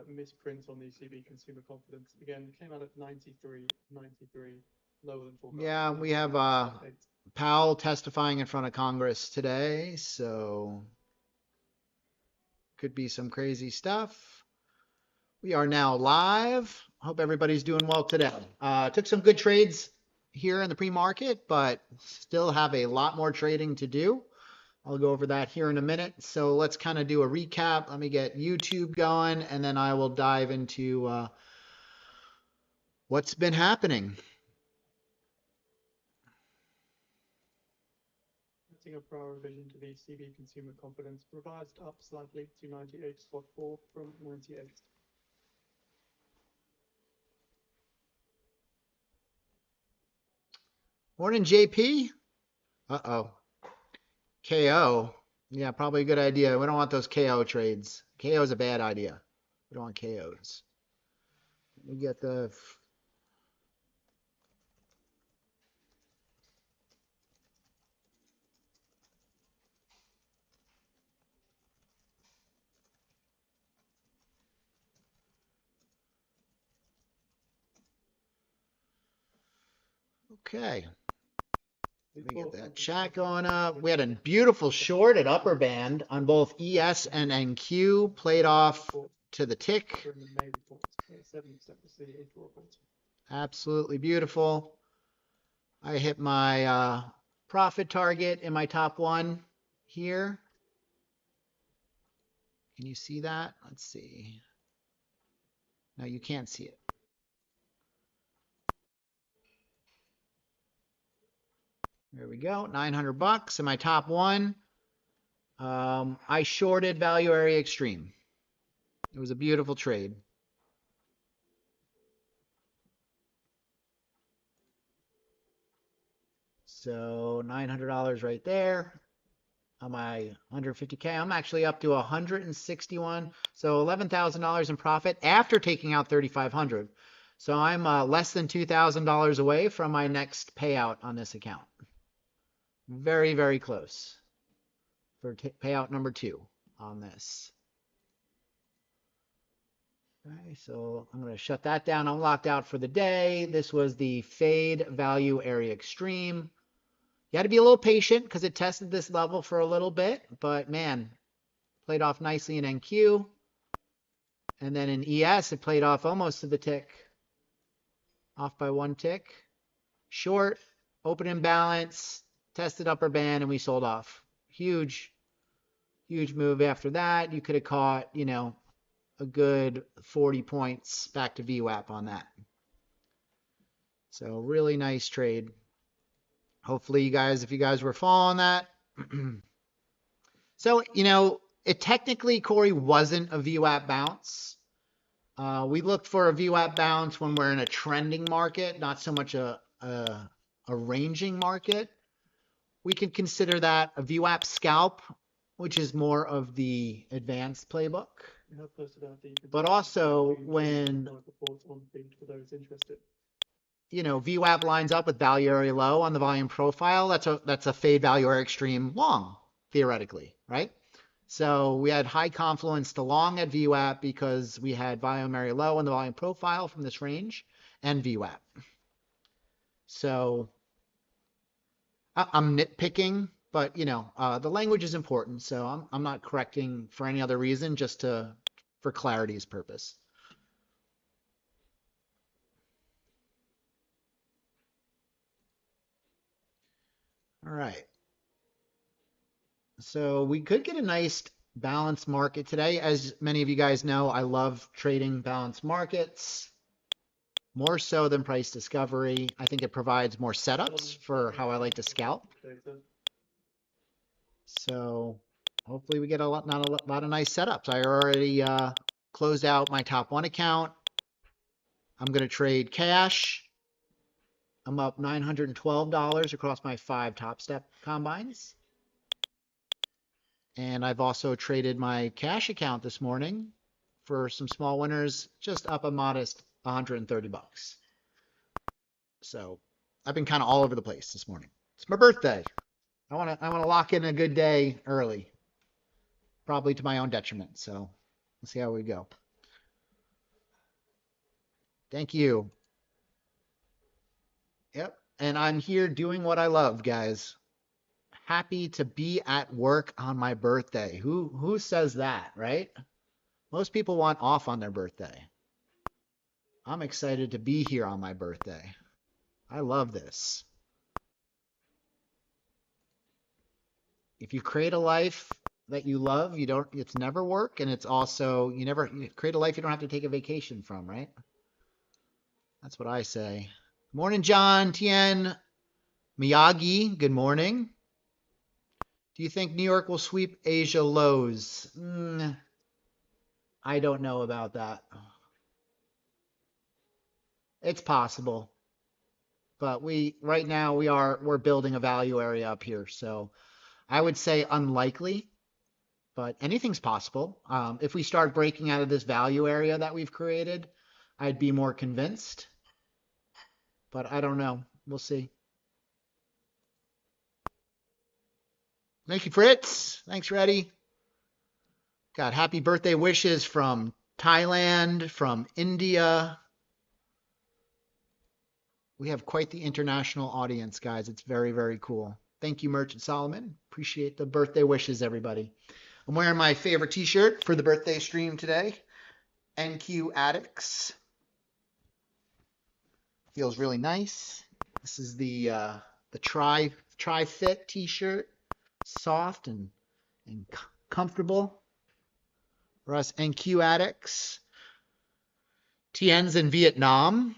misprint on the ECB consumer confidence. Again, came out at 93, lower than forecast. Yeah, we have Powell testifying in front of Congress today, so could be some crazy stuff. We are now live. Hope everybody's doing well today. Took some good trades here in the pre-market, but still have a lot more trading to do. I'll go over that here in a minute. So let's kind of do a recap. Let me get YouTube going, and then I will dive into what's been happening. A prior revision to the ECB consumer confidence, revised up slightly to 98.4 from 98. Morning, JP. Uh-oh. KO. Yeah, probably a good idea. We don't want those KO trades. KO is a bad idea. We don't want KOs. We get the... Okay. Let me get that chat going up. We had a beautiful short at upper band on both ES and NQ. Played off to the tick. Absolutely beautiful. I hit my profit target in my top one here. Can you see that? Let's see. No, you can't see it. There we go, 900 bucks in my top one. I shorted value area extreme. It was a beautiful trade. So $900 right there on my 150K. I'm actually up to 161. So $11,000 in profit after taking out 3,500. So I'm less than $2,000 away from my next payout on this account. Very, very close for payout number 2 on this. Okay, so I'm going to shut that down. I'm locked out for the day. This was the fade value area extreme. You had to be a little patient because it tested this level for a little bit, but man, played off nicely in NQ. And then in ES, it played off almost to the tick. Off by 1 tick. Short, open imbalance. Tested upper band and we sold off. Huge, huge move after that. You could have caught, you know, a good 40 points back to VWAP on that. So really nice trade. Hopefully you guys, if you guys were following that. So, you know, it technically, Corey, wasn't a VWAP bounce. We looked for a VWAP bounce when we're in a trending market, not so much a ranging market. We could consider that a VWAP scalp, which is more of the advanced playbook. But also when, you know, VWAP lines up with value area low on the volume profile, that's a fade value area extreme long, theoretically, right? So we had high confluence to long at VWAP because we had volume area low on the volume profile from this range and VWAP. So I'm nitpicking, but you know, the language is important, so I'm not correcting for any other reason, just for clarity's purpose. All right. So we could get a nice balanced market today. As many of you guys know, I love trading balanced markets. More so than price discovery. I think it provides more setups for how I like to scalp. So hopefully we get a lot of nice setups. I already closed out my top 1 account. I'm going to trade cash. I'm up $912 across my 5 Top Step combines. And I've also traded my cash account this morning for some small winners, just up a modest 130 bucks. So I've been kind of all over the place this morning. It's my birthday. I want to lock in a good day early, probably to my own detriment. So let's see how we go. Thank you. Yep. And I'm here doing what I love, guys. Happy to be at work on my birthday. Who says that, right? Most people want off on their birthday. I'm excited to be here on my birthday. I love this. If you create a life that you love, it's never work, and it's also, you create a life you don't have to take a vacation from, right? That's what I say. Morning, John, Tien, Miyagi, good morning. Do you think New York will sweep Asia lows? I don't know about that. It's possible. But right now we're building a value area up here. So I would say unlikely, but anything's possible. If we start breaking out of this value area that we've created, I'd be more convinced. But I don't know. We'll see. Thank you, Fritz. Thanks, Reddy. Got happy birthday wishes from Thailand, from India. We have quite the international audience, guys. It's very, very cool. Thank you, Merchant Solomon. Appreciate the birthday wishes, everybody. I'm wearing my favorite t-shirt for the birthday stream today. NQ Addicts. Feels really nice. This is the Tri-Fit t-shirt. Soft and comfortable. For us NQ Addicts. Tien's in Vietnam.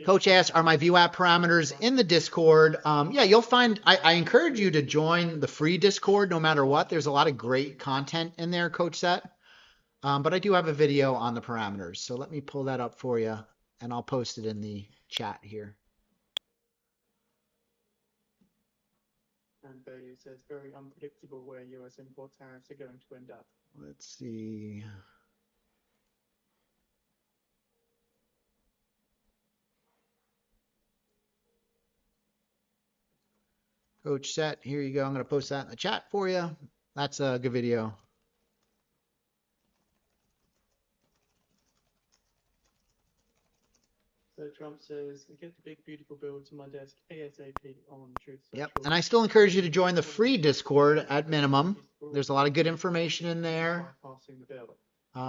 Coach asks, are my VWAP parameters in the Discord? Yeah, you'll find, I encourage you to join the free Discord no matter what. There's a lot of great content in there, Coach Set. But I do have a video on the parameters. So let me pull that up for you, and I'll post it in the chat here. And Bailey says, very unpredictable where US import tariffs are going to end up. Let's see. Coach Set, here you go. I'm going to post that in the chat for you. That's a good video. So Trump says, get the big beautiful bill to my desk ASAP on Truth Social. Yep, and I still encourage you to join the free Discord at minimum. There's a lot of good information in there.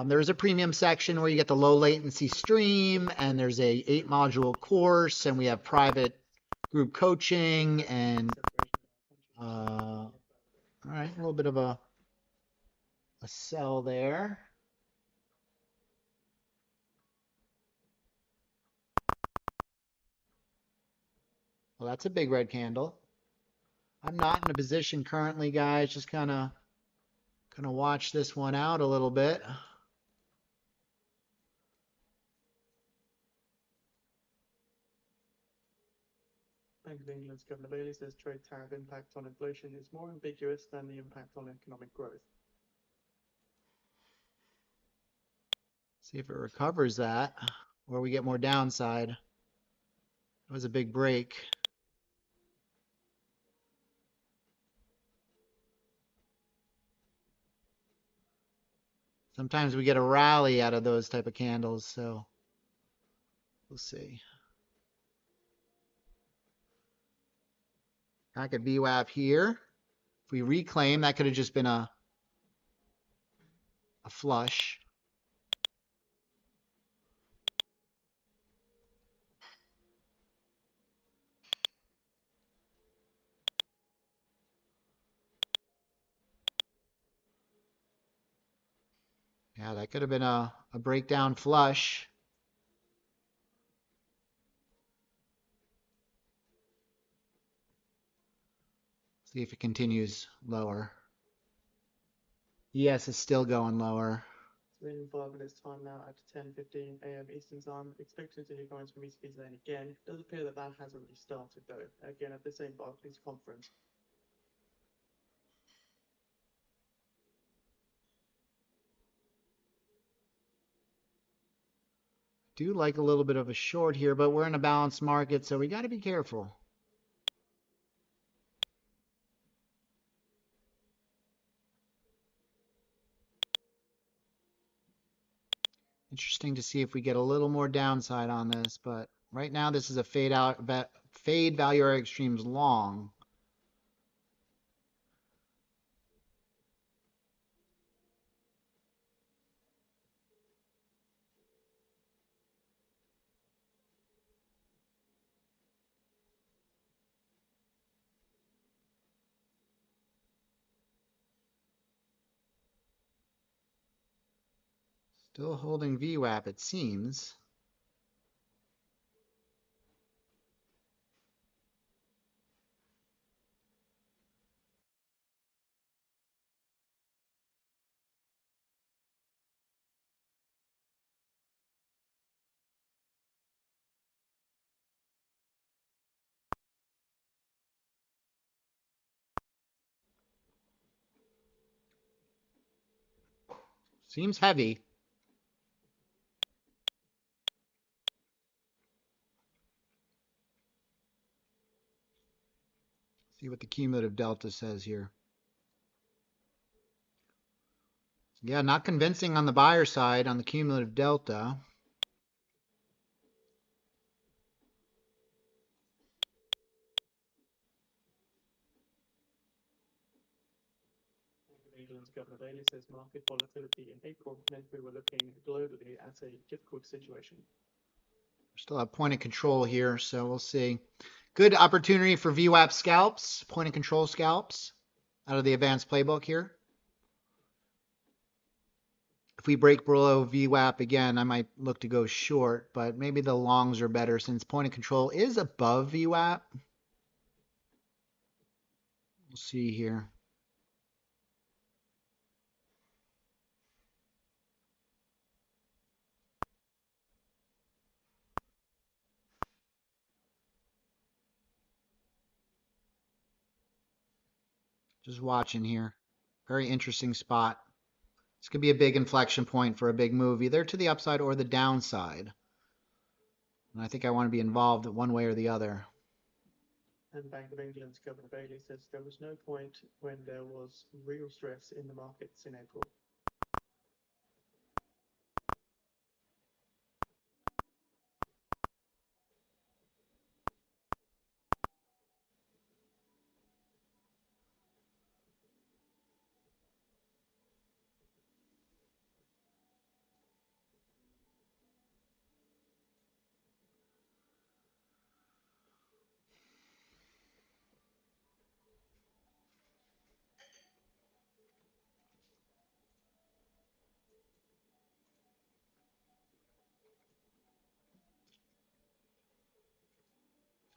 There is a premium section where you get the low latency stream, and there's a 8-module course, and we have private group coaching, and all right, a little bit of a sell there. Well, that's a big red candle. I'm not in a position currently, guys. Just kind of watch this one out a little bit. Bank of England's Governor Bailey says trade tariff impact on inflation is more ambiguous than the impact on economic growth. See if it recovers that, or we get more downside. It was a big break. Sometimes we get a rally out of those type of candles, so we'll see. Back at VWAP here. If we reclaim, that could have just been a flush. Yeah, that could have been a breakdown flush. See if it continues lower. Yes, it's still going lower. It's been 5 minutes time now at 10:15 a.m. Eastern time. Expecting to hear comments from ECB then again. It does appear that hasn't really started though. Again at the same Barclays conference. Do like a little bit of a short here, but we're in a balanced market, so we got to be careful. Interesting to see if we get a little more downside on this, but right now this is a fade value area extremes long. Still holding VWAP, it seems. Seems heavy. See what the cumulative delta says here. Yeah, not convincing on the buyer side on the cumulative delta. England's Governor Bailey says market volatility in April meant we were looking globally at a difficult situation. Still have point of control here, so we'll see. Good opportunity for VWAP scalps, point of control scalps out of the advanced playbook here. If we break below VWAP again, I might look to go short, but maybe the longs are better since point of control is above VWAP. We'll see here. Just watching here. Very interesting spot. This could be a big inflection point for a big move, either to the upside or the downside. And I think I want to be involved one way or the other. And Bank of England's Governor Bailey says there was no point when there was real stress in the markets in April.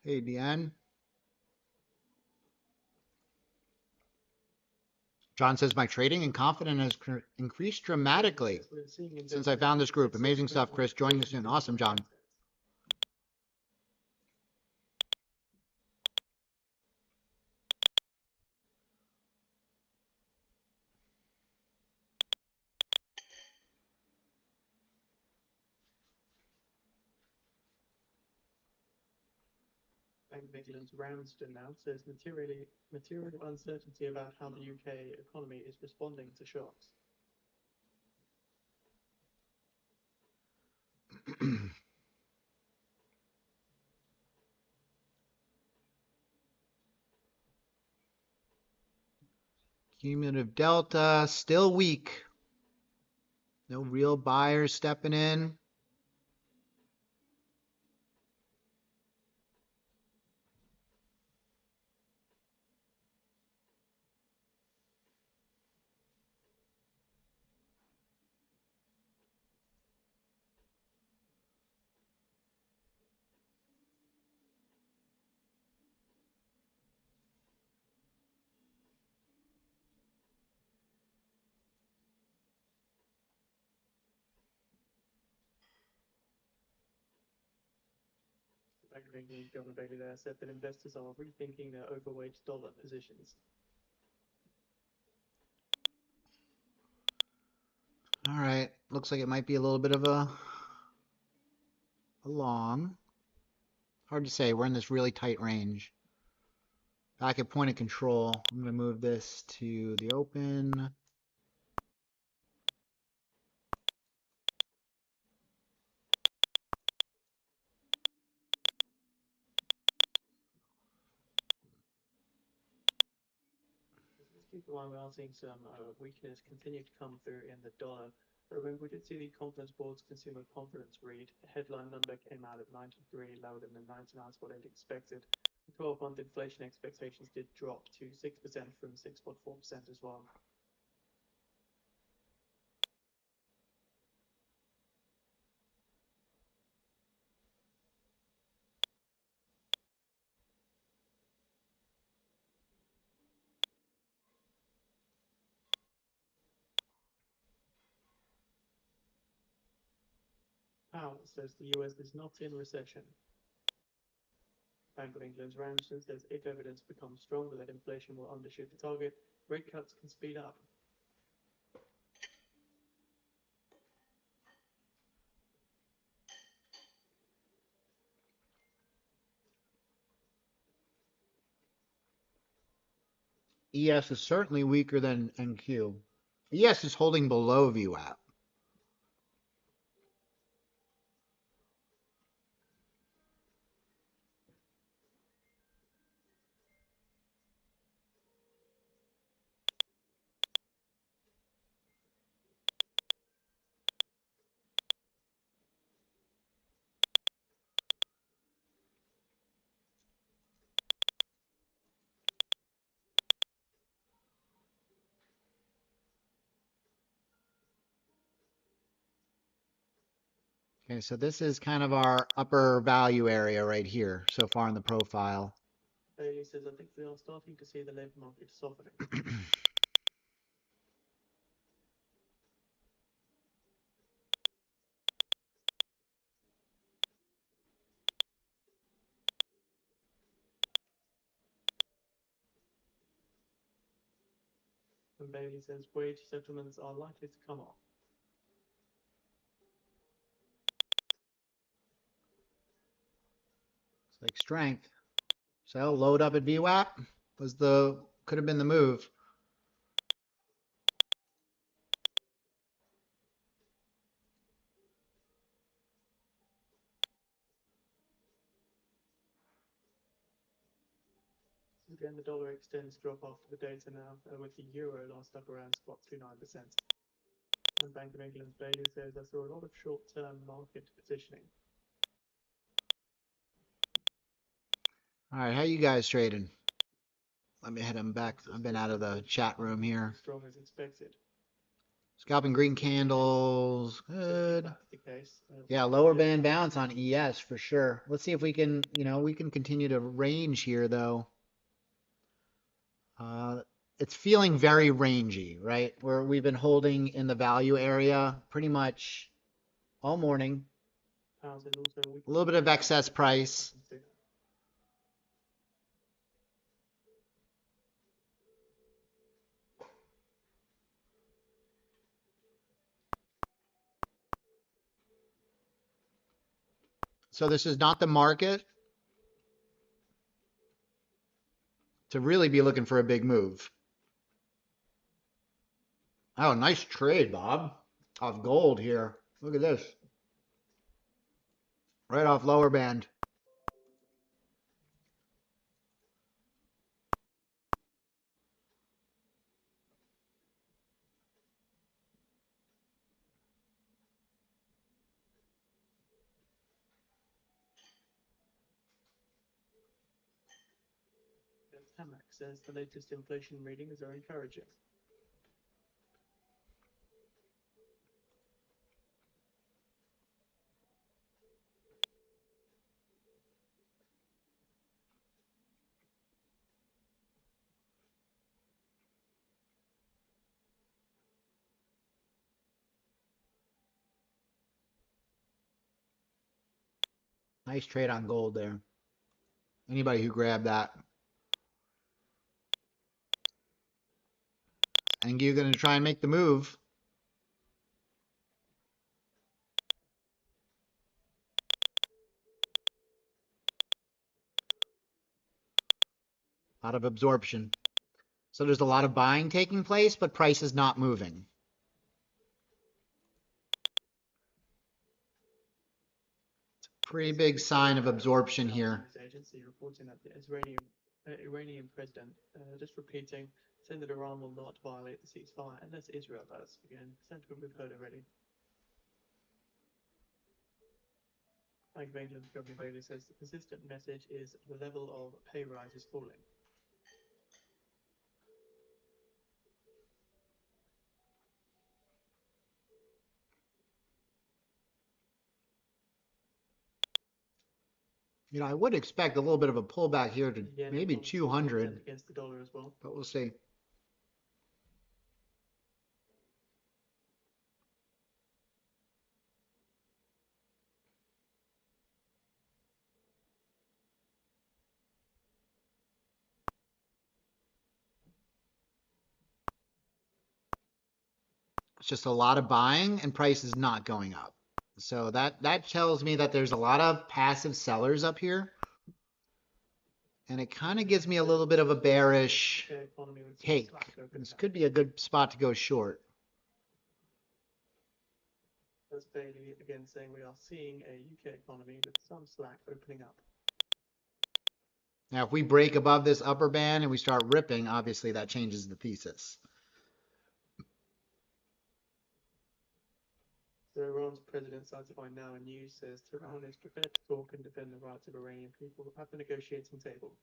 Hey, Deanne. John says my trading and confidence has increased dramatically since I found this group. Amazing stuff, Chris. Joining us soon. Awesome, John. Bank of England's Ramsden now says material uncertainty about how the UK economy is responding to shocks. Cumulative delta still weak. No real buyers stepping in. Bank of England's Governor Bailey there said that investors are rethinking their overweight dollar positions. All right. Looks like it might be a little bit of a long. Hard to say. We're in this really tight range. Back at point of control. I'm going to move this to the open. keep in mind we are seeing some weakness continue to come through in the dollar. Remember, we did see the Conference Board's consumer confidence read. The headline number came out at 93, lower than the 99 is what I'd expected. 12-month inflation expectations did drop to 6% from 6.4% as well. Powell says the US is not in recession. Bank of England's Ramsden says if evidence becomes stronger that inflation will undershoot the target, rate cuts can speed up. ES is certainly weaker than NQ. ES is holding below VWAP. Okay, so this is kind of our upper value area right here so far in the profile. Bailey says, I think we are starting to see the labour market softening. And Bailey says wage settlements are likely to come off. It's like strength. So load up at VWAP could have been the move. Again, the dollar extends drop after the data now, with the euro last up around spot 29%. And Bank of England's Bailey says I saw a lot of short-term market positioning. All right, how you guys trading? Let me head back. I've been out of the chat room here. Strong as expected. Scalping green candles. Good. Yeah, lower band bounce on ES for sure. Let's see if we can, we can continue to range here though. It's feeling very rangy, right? Where we've been holding in the value area pretty much all morning. A little bit of excess price. So this is not the market to really be looking for a big move. Oh, nice trade, Bob. Off gold here. Look at this. Right off lower band. Hamac says the latest inflation readings are encouraging. Nice trade on gold there. Anybody who grabbed that. And you're going to try and make the move. A lot of absorption. So there's a lot of buying taking place, but price is not moving. It's a pretty big sign of absorption here. Agency reporting that the Iranian president, just repeating, saying that Iran will not violate the ceasefire unless Israel does. Again, sentiment we've heard already. Bank of England's Governor Bailey says the consistent message is the level of pay rise is falling. You know, I would expect a little bit of a pullback here to Yen maybe falling 200, against the dollar as well. but we'll see. It's just a lot of buying and price is not going up. So that tells me that there's a lot of passive sellers up here. And it kind of gives me a little bit of a bearish take. This could be a good spot to go short. That's Bailey again saying we are seeing a UK economy with some slack opening up. Now, if we break above this upper band and we start ripping, obviously that changes the thesis. So Iran's president, cited by Now News, says Tehran is prepared to talk and defend the rights of Iranian people at the negotiating table.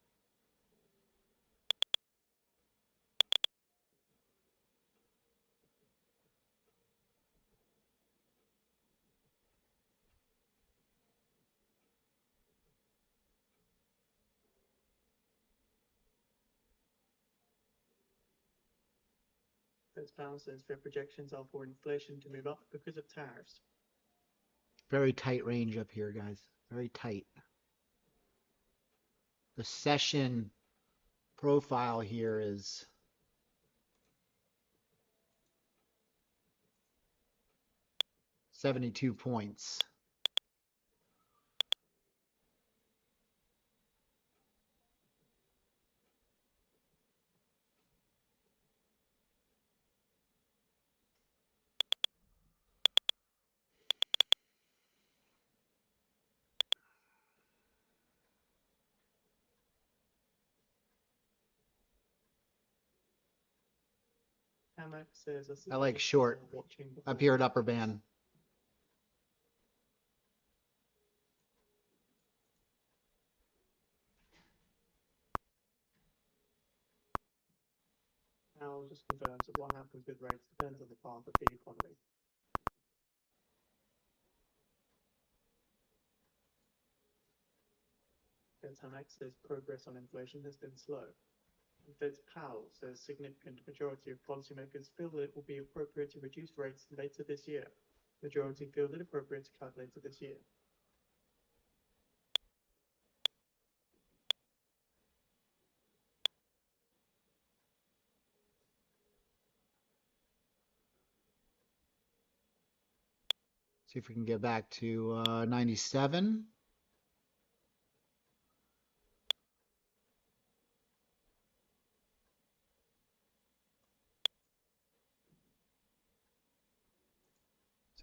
Bounce says their projections are for inflation to move up because of tariffs. Very tight range up here, guys. Very tight. The session profile here is 72 points. Hamak says I like short up here at upper band. Now just confirms that what happens with rates depends on the path of the economy. Hamak says progress on inflation has been slow. And Fed's Powell says significant majority of policymakers feel that it will be appropriate to reduce rates later this year. Majority feel it appropriate to cut later this year. See if we can get back to 97.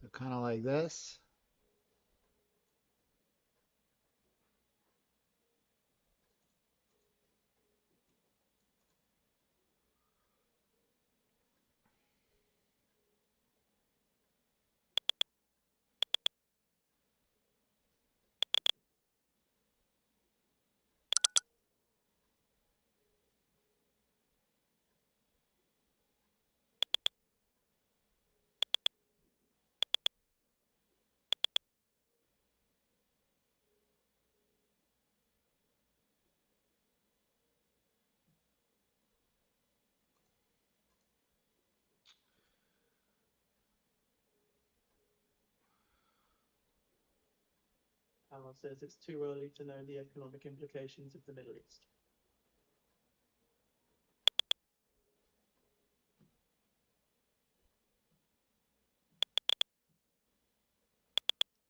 So kind of like this. Powell says it's too early to know the economic implications of the Middle East.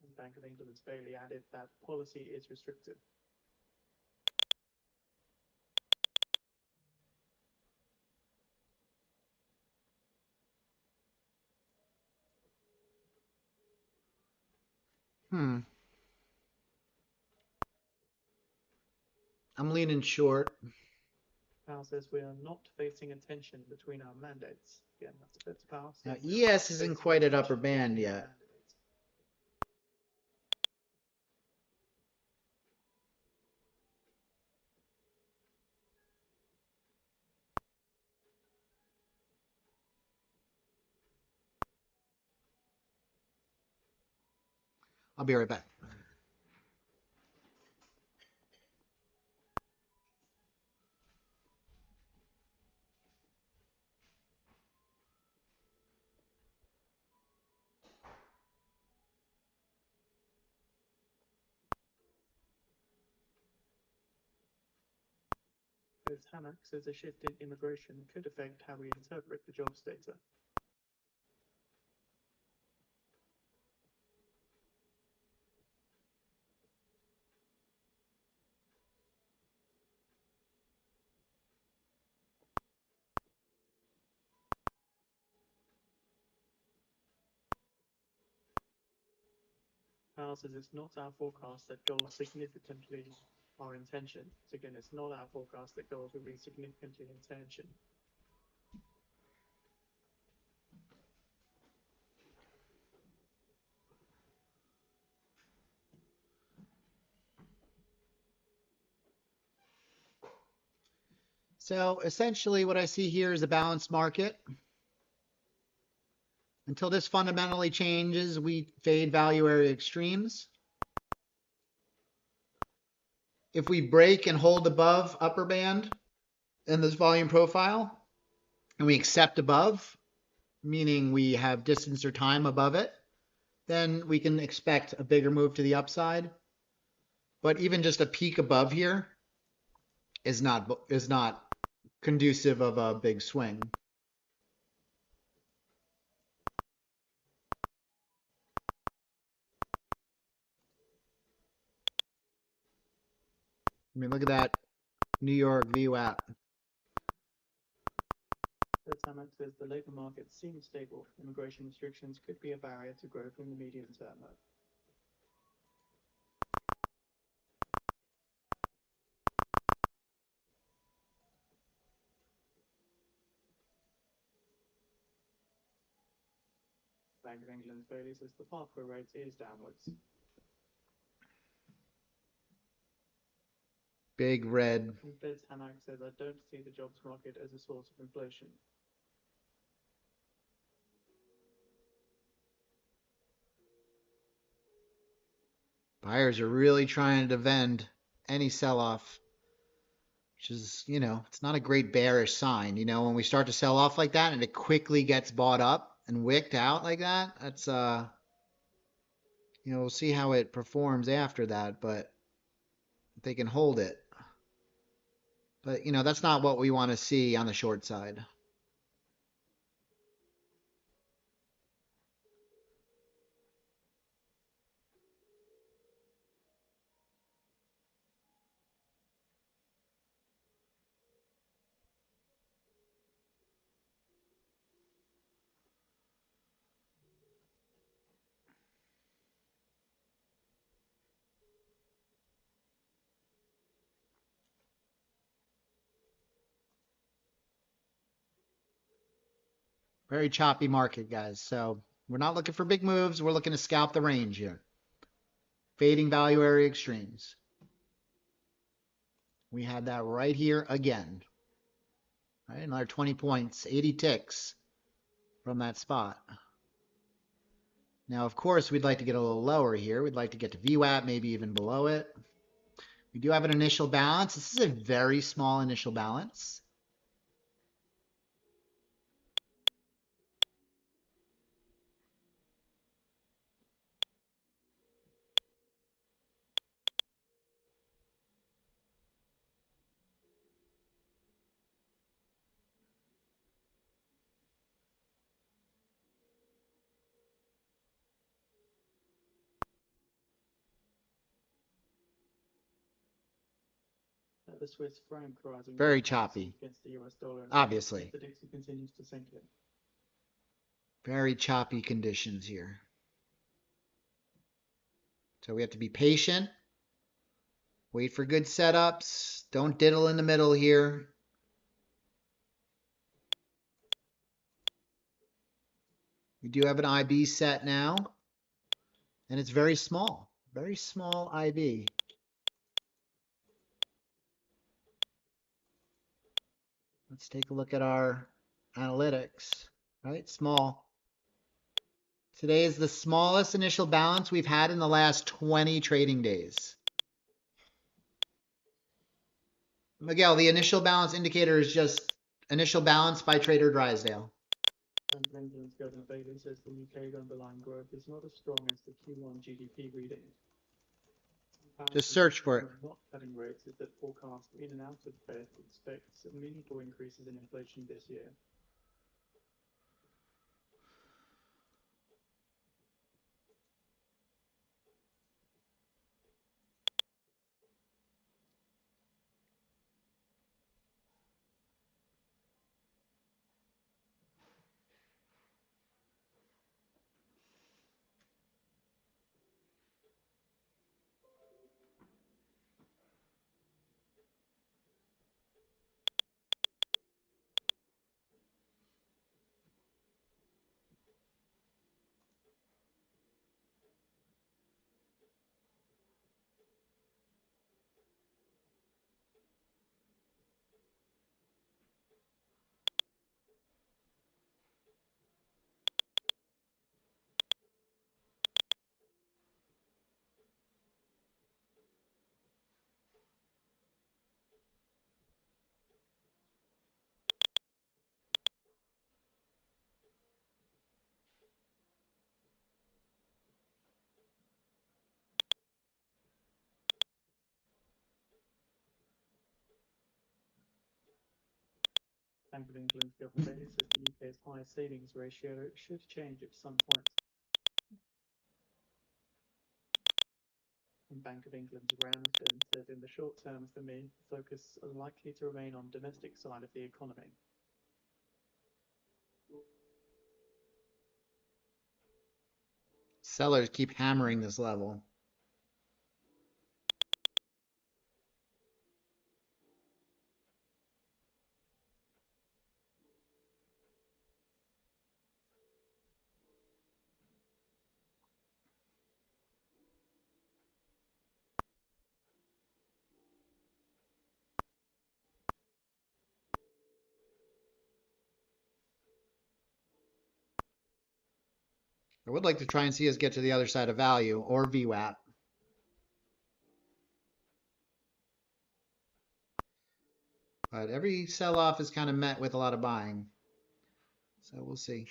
And Bank of England's Bailey added that policy is restrictive. I'm leaning short. Powell says we are not facing a tension between our mandates. Again, that's a bit to Powell. Now, ES isn't quite at upper band yet. I'll be right back. As Hanak says, a shift in immigration could affect how we interpret the jobs data. Powell says it's not our forecast that gold significantly are in tension. So again, it's not our forecast that gold will be significantly in tension. So essentially what I see here is a balanced market. Until this fundamentally changes, we fade value area extremes. If we break and hold above upper band in this volume profile, and we accept above, meaning we have distance or time above it, then we can expect a bigger move to the upside. But even just a peak above here is not conducive of a big swing. I mean, look at that New York VWAP. Tamak says the labour market seems stable. Immigration restrictions could be a barrier to growth in the medium term, though. Bank of England's Bailey says the path for rates is downwards. Big red. And Fed's Hanak says I don't see the jobs market as a source of inflation. Buyers are really trying to defend any sell-off, which is, you know, it's not a great bearish sign. You know, when we start to sell off like that and it quickly gets bought up and wicked out like that, that's, you know, we'll see how it performs after that, but they can hold it. But, you know, that's not what we want to see on the short side. Very choppy market, guys. So we're not looking for big moves. We're looking to scalp the range here. Fading value area extremes. We had that right here again. All right, another 20 points, 80 ticks from that spot. Now, of course, we'd like to get a little lower here. We'd like to get to VWAP, maybe even below it. We do have an initial balance. This is a very small initial balance. The Swiss franc rising Very choppy. against the US dollar. Obviously. The Dixie continues to sink in. Very choppy conditions here. So we have to be patient. Wait for good setups. Don't diddle in the middle here. We do have an IB set now, and it's very small IB. Let's take a look at our analytics, right? Small. Today is the smallest initial balance we've had in the last 20 trading days. Miguel, the initial balance indicator is just initial balance by Trader Drysdale. And England's Governor Bailey says the UK underlying growth is not as strong as the Q1 GDP reading. Just search for it. Not cutting rates is that forecast in and out of the Fed expects meaningful increases in inflation this year. Bank of England's Governor Bailey says the UK's high savings ratio should change at some point. And Bank of England's Ramsden says in the short term for me, focus are likely to remain on domestic side of the economy. Sellers keep hammering this level. I would like to try and see us get to the other side of value or VWAP. But every sell-off is kind of met with a lot of buying. So we'll see.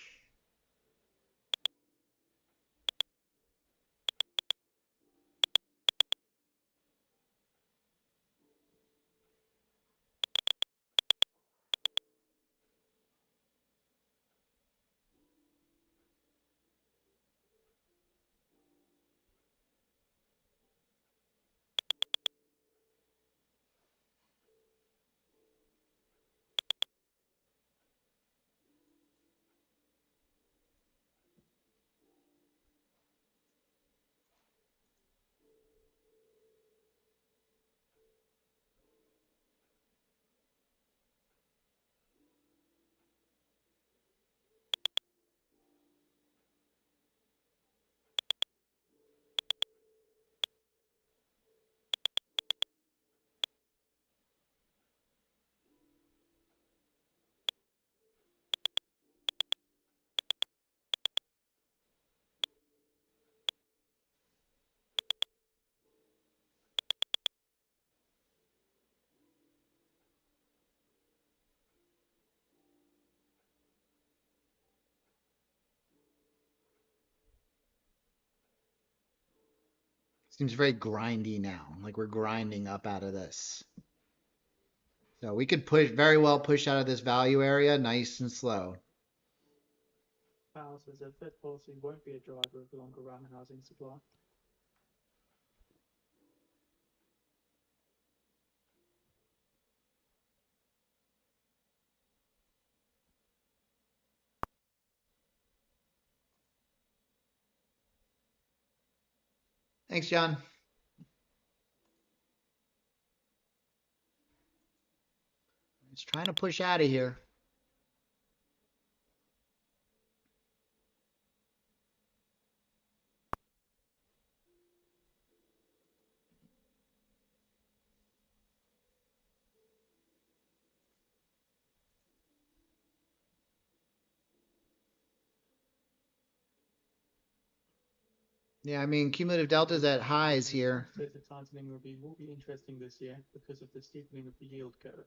Seems very grindy now, like we're grinding up out of this. So we could very well push out of this value area nice and slow. Powell says that Fed policy won't be a driver of longer run housing supply. Thanks, John. It's trying to push out of here. Yeah, I mean, cumulative deltas at highs here. So the tightening will be interesting this year because of the steepening of the yield curve.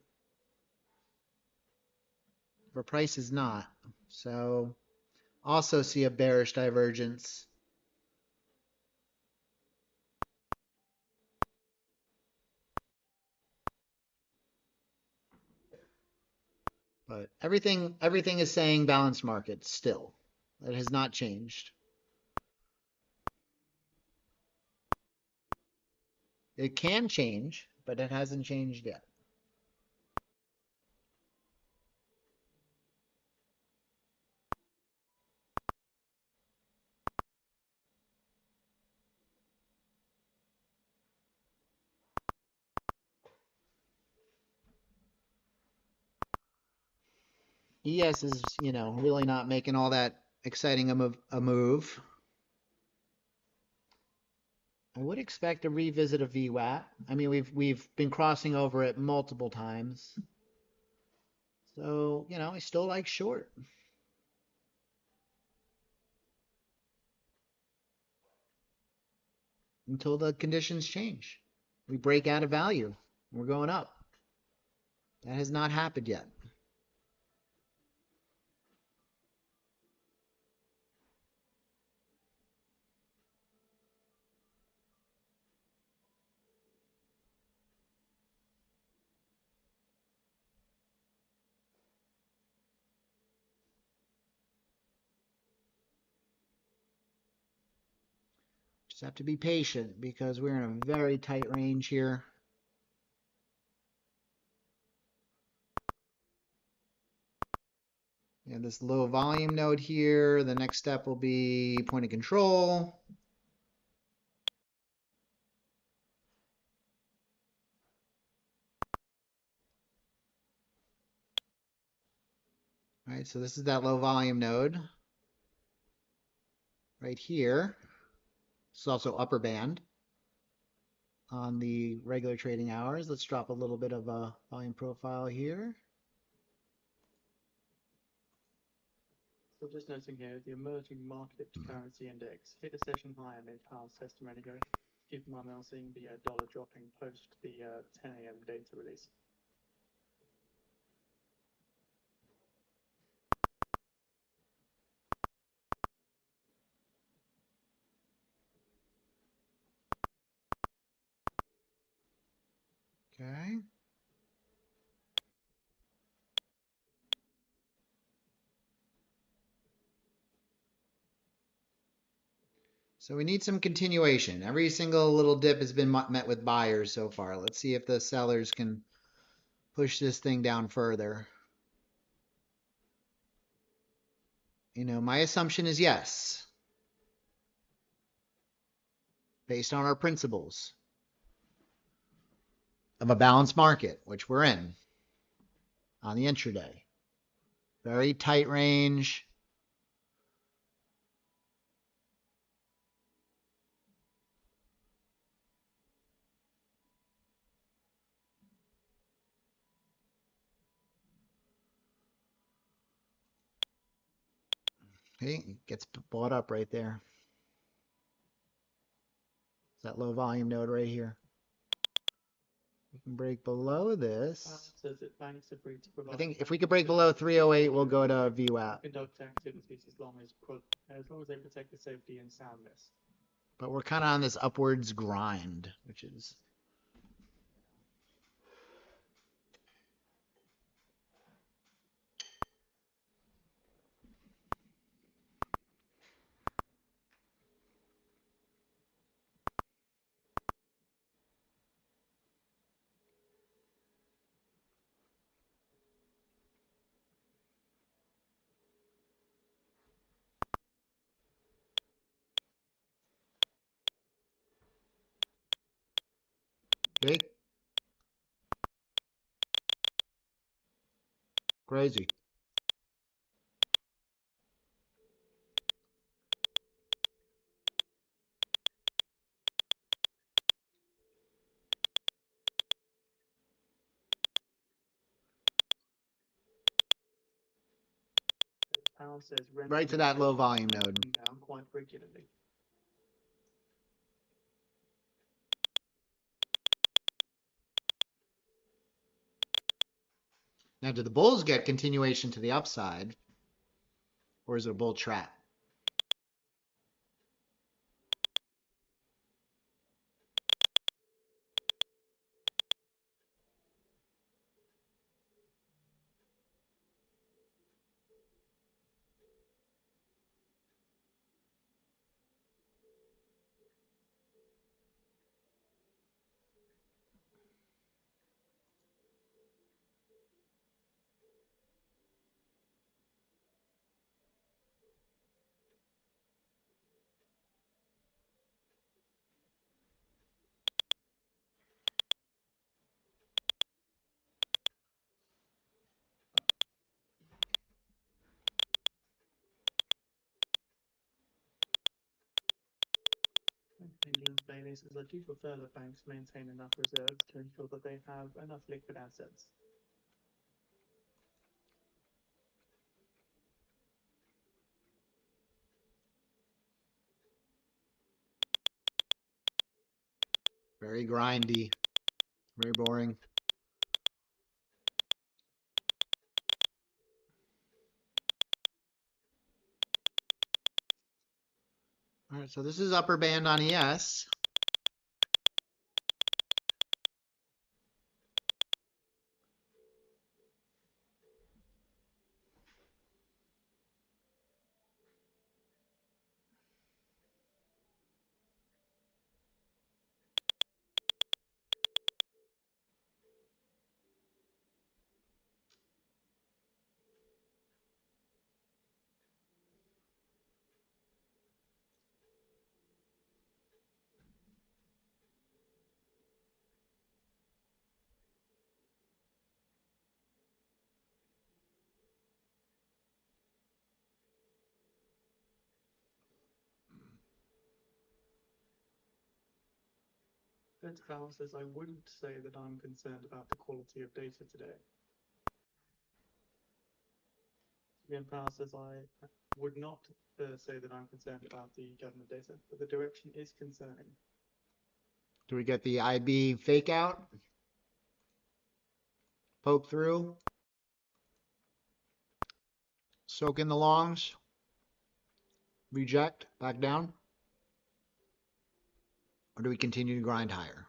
For price is not. So also see a bearish divergence. But everything is saying balanced market still. That has not changed. It can change, but it hasn't changed yet. ES is, really not making all that exciting a move. I would expect a revisit of VWAP. I mean, we've been crossing over it multiple times. So, I still like short. Until the conditions change. We break out of value. We're going up. That has not happened yet. Just have to be patient because we're in a very tight range here. And this low volume node here, the next step will be point of control. All right, so this is that low volume node right here. This is also upper band on the regular trading hours. Let's drop a little bit of a volume profile here. So just noting here, the emerging market currency index hit a session high and then passed testimony ago. Keep in mind we're seeing the dollar dropping post the 10 a.m. data release. Okay. So we need some continuation. Every single little dip has been met with buyers so far. Let's see if the sellers can push this thing down further. My assumption is yes. Based on our principles of a balanced market, which we're in on the intraday. Very tight range. Okay, it gets bought up right there. That low volume node right here. We can break below this. Says that banks are free to provide. I think if we could break below 308, we'll go to VWAP. Conduct activities as long as they protect the safety and soundness. But we're kind of on this upwards grind, which is okay. Crazy. Powell says Right to that low volume node. down quite regularly. Now, do the bulls get continuation to the upside, or is it a bull trap? England's Bailey says, I do prefer that banks maintain enough reserves to ensure that they have enough liquid assets. Very grindy, very boring. All right, so this is upper band on ES. Fed Powell says, I wouldn't say that I'm concerned about the quality of data today. Again, Powell says, I would not say that I'm concerned about the government data, but the direction is concerning. Do we get the IB fake out? Poke through? Soak in the longs? Reject? Back down? Or do we continue to grind higher?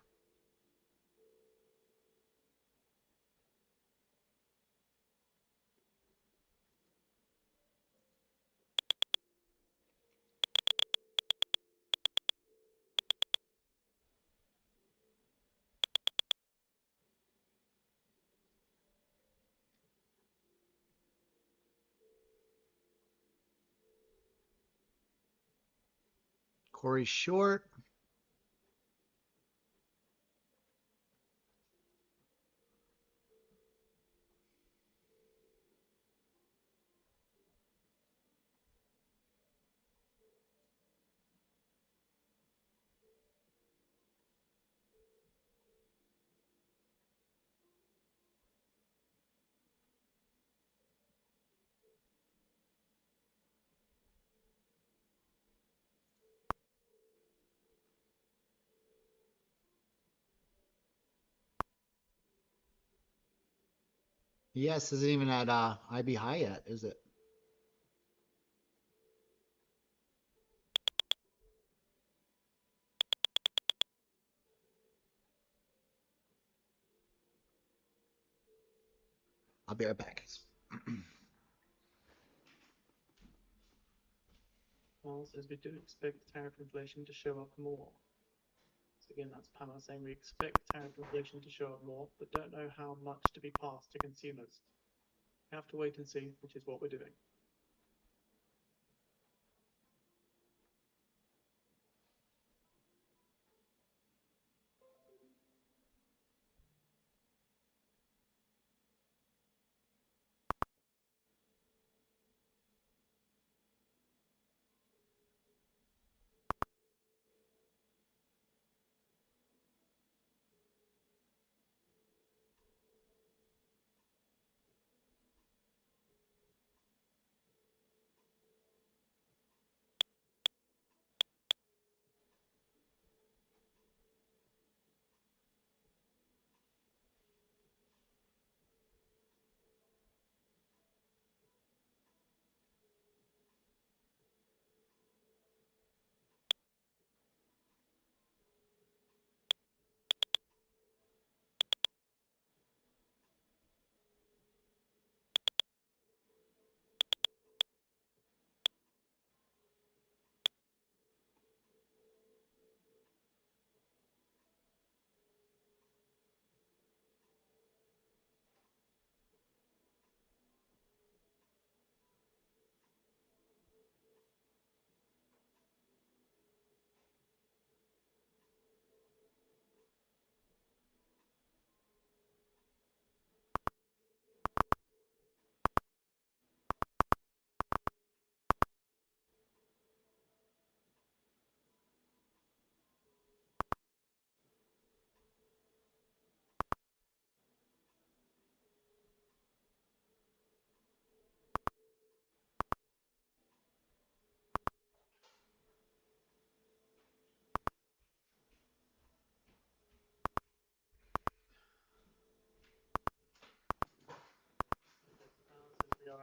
Corey short. Yes, isn't even at IB high yet, is it? I'll be right back. Powell says, we do expect tariff inflation to show up more. So again, that's Powell saying we expect tariff inflation to show up more, but don't know how much to be passed to consumers. We have to wait and see, which is what we're doing.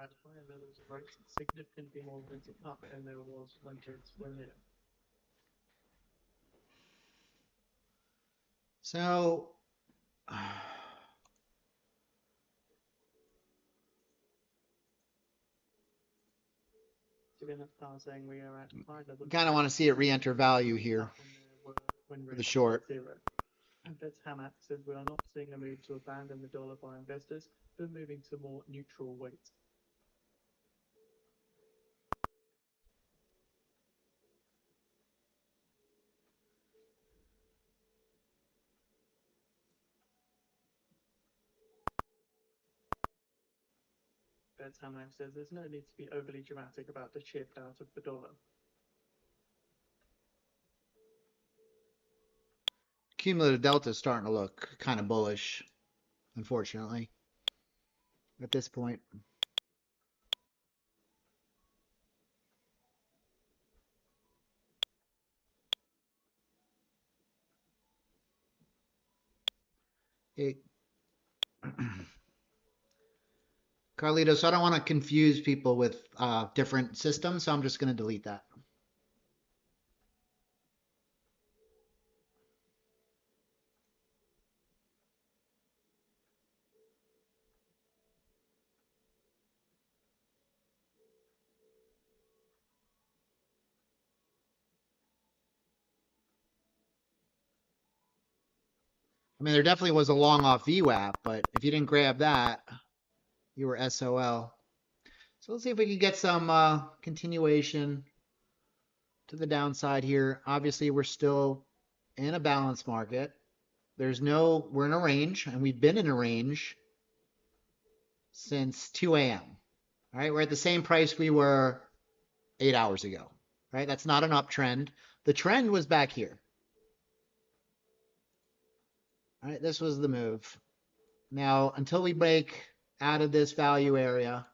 are at higher levels of rates, significantly more room to cut than there was when rates were here. So Again, that's power saying we are at high levels. kind of want to see it re-enter value here When for the rates short. were zero. And Betts Hamack says we are not seeing a move to abandon the dollar by investors, but moving to more neutral weight. Betts Hamack says there's no need to be overly dramatic about the shift out of the dollar. Cumulative delta is starting to look kind of bullish, unfortunately, at this point. It, Carlitos, I don't want to confuse people with different systems, so I'm just going to delete that. I mean, there definitely was a long off VWAP, but if you didn't grab that, you were SOL. So let's see if we can get some continuation to the downside here. Obviously, we're still in a balanced market. We're in a range, and we've been in a range since 2 a.m. All right, we're at the same price we were 8 hours ago. Right, that's not an uptrend. The trend was back here. All right, this was the move. Now, until we break out of this value area,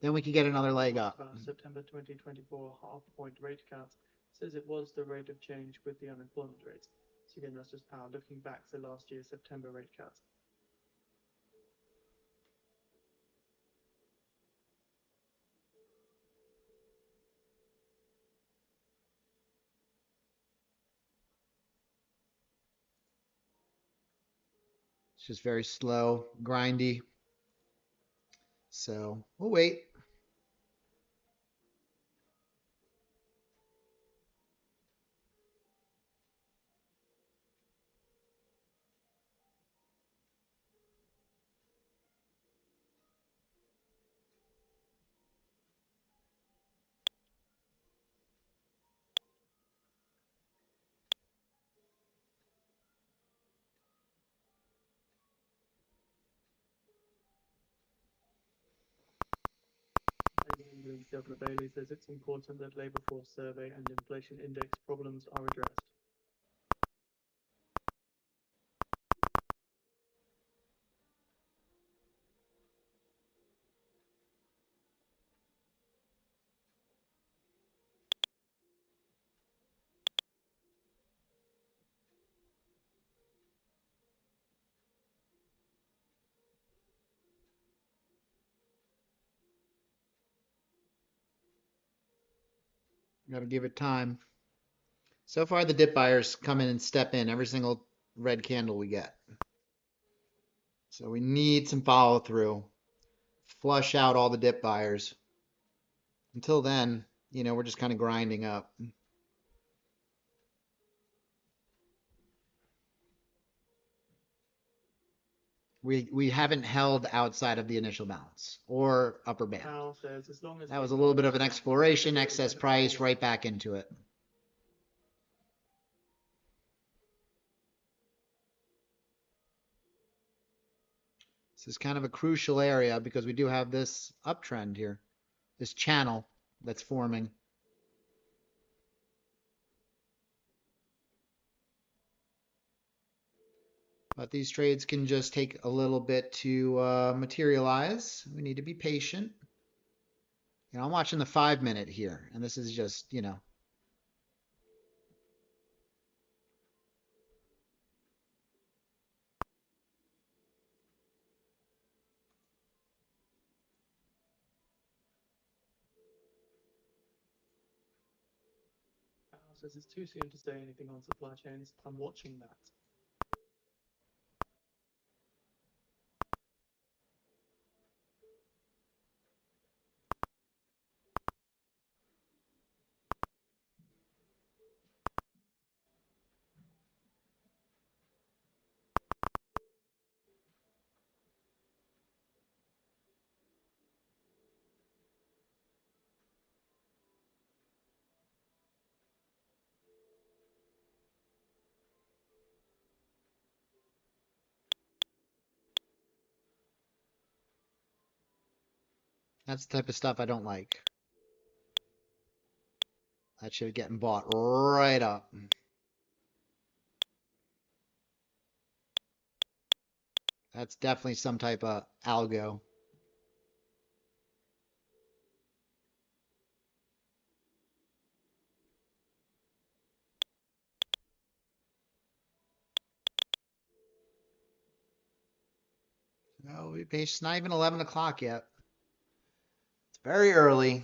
then we can get another leg up. September 2024 half-point rate cut says it was the rate of change with the unemployment rate. So again, that's just how looking back to last year's September rate cut. It's just very slow, grindy. So we'll wait. Governor Bailey says it's important that labour force survey and inflation index problems are addressed. Got to give it time. So far, the dip buyers come in and step in every single red candle we get. So we need some follow through. Flush out all the dip buyers. Until then, we're just kind of grinding up. We haven't held outside of the initial bounce or upper band. Says, as long as that was a little bit of an exploration, excess price, right back into it. This is kind of a crucial area because we do have this uptrend here, this channel that's forming. But these trades can just take a little bit to materialize. We need to be patient. I'm watching the 5-minute here, and this is just, says it's too soon to say anything on supply chains. I'm watching that. That's the type of stuff I don't like. That shit getting bought right up. That's definitely some type of algo. No, it's not even 11 o'clock yet. It's very early.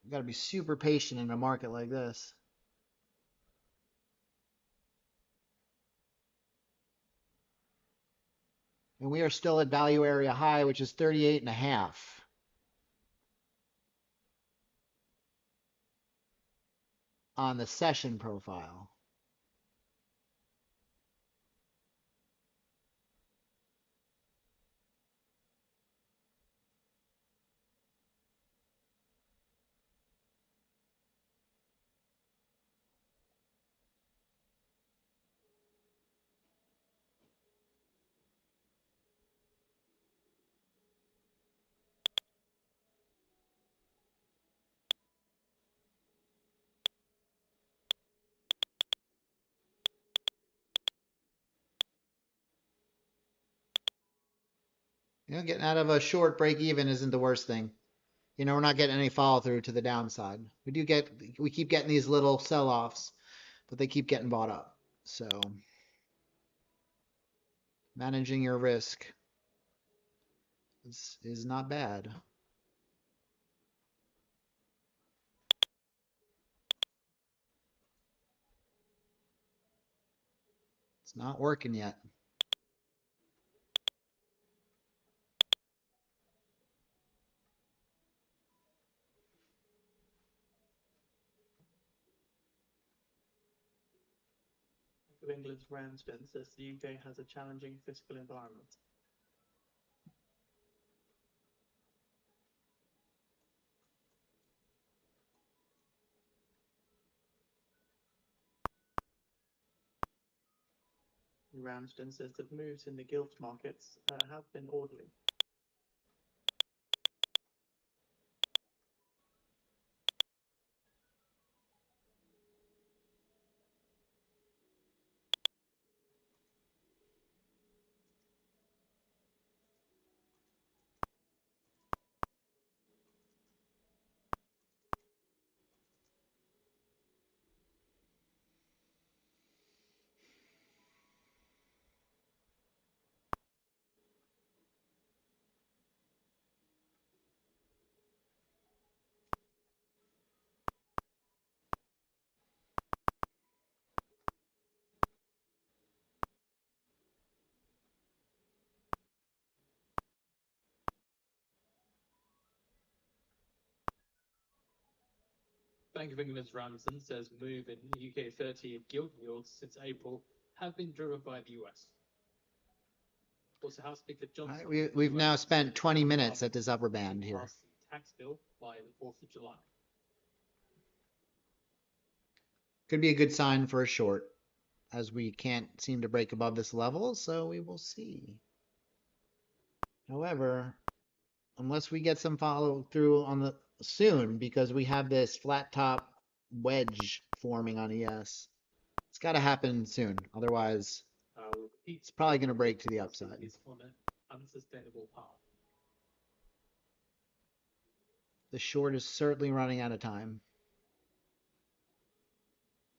You got to be super patient in a market like this. And we are still at value area high, which is 38.5 on the session profile. You know, getting out of a short break even isn't the worst thing. You know, we're not getting any follow through to the downside. We keep getting these little sell offs, but they keep getting bought up. So managing your risk is not bad. It's not working yet. Bank of England's Ramsden says the UK has a challenging fiscal environment. Ramsden says that moves in the gilt markets have been orderly. Bank of England's Ramsden says move in UK 30 gilt yields since April have been driven by the US. Also, House Speaker Johnson. We've now spent 20 minutes at this upper band here. Tax bill by the 4th of July. Could be a good sign for a short, as we can't seem to break above this level, so we will see. However, unless we get some follow through on the soon, because we have this flat top wedge forming on ES, it's got to happen soon. Otherwise, it's probably going to break to the upside. It's on an unsustainable path. The short is certainly running out of time.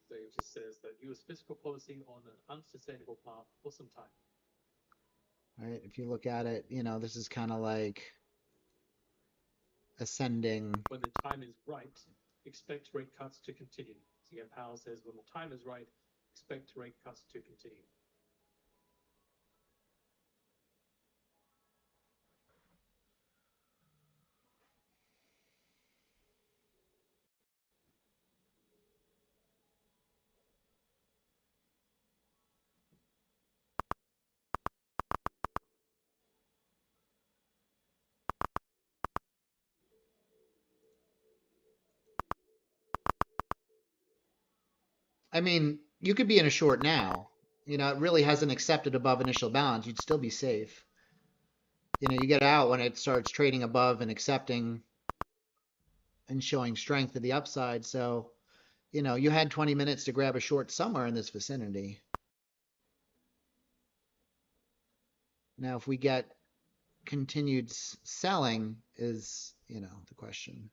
So it just says that US fiscal policy on an unsustainable path for some time. Right? If you look at it, you know, this is kind of like ascending. When the time is right, expect rate cuts to continue. So again, Powell says when the time is right, expect rate cuts to continue. I mean, you could be in a short now. You know, it really hasn't accepted above initial balance. You'd still be safe. You know, you get out when it starts trading above and accepting and showing strength to the upside. So, you know, you had 20 minutes to grab a short somewhere in this vicinity. Now, if we get continued selling is, you know, the question.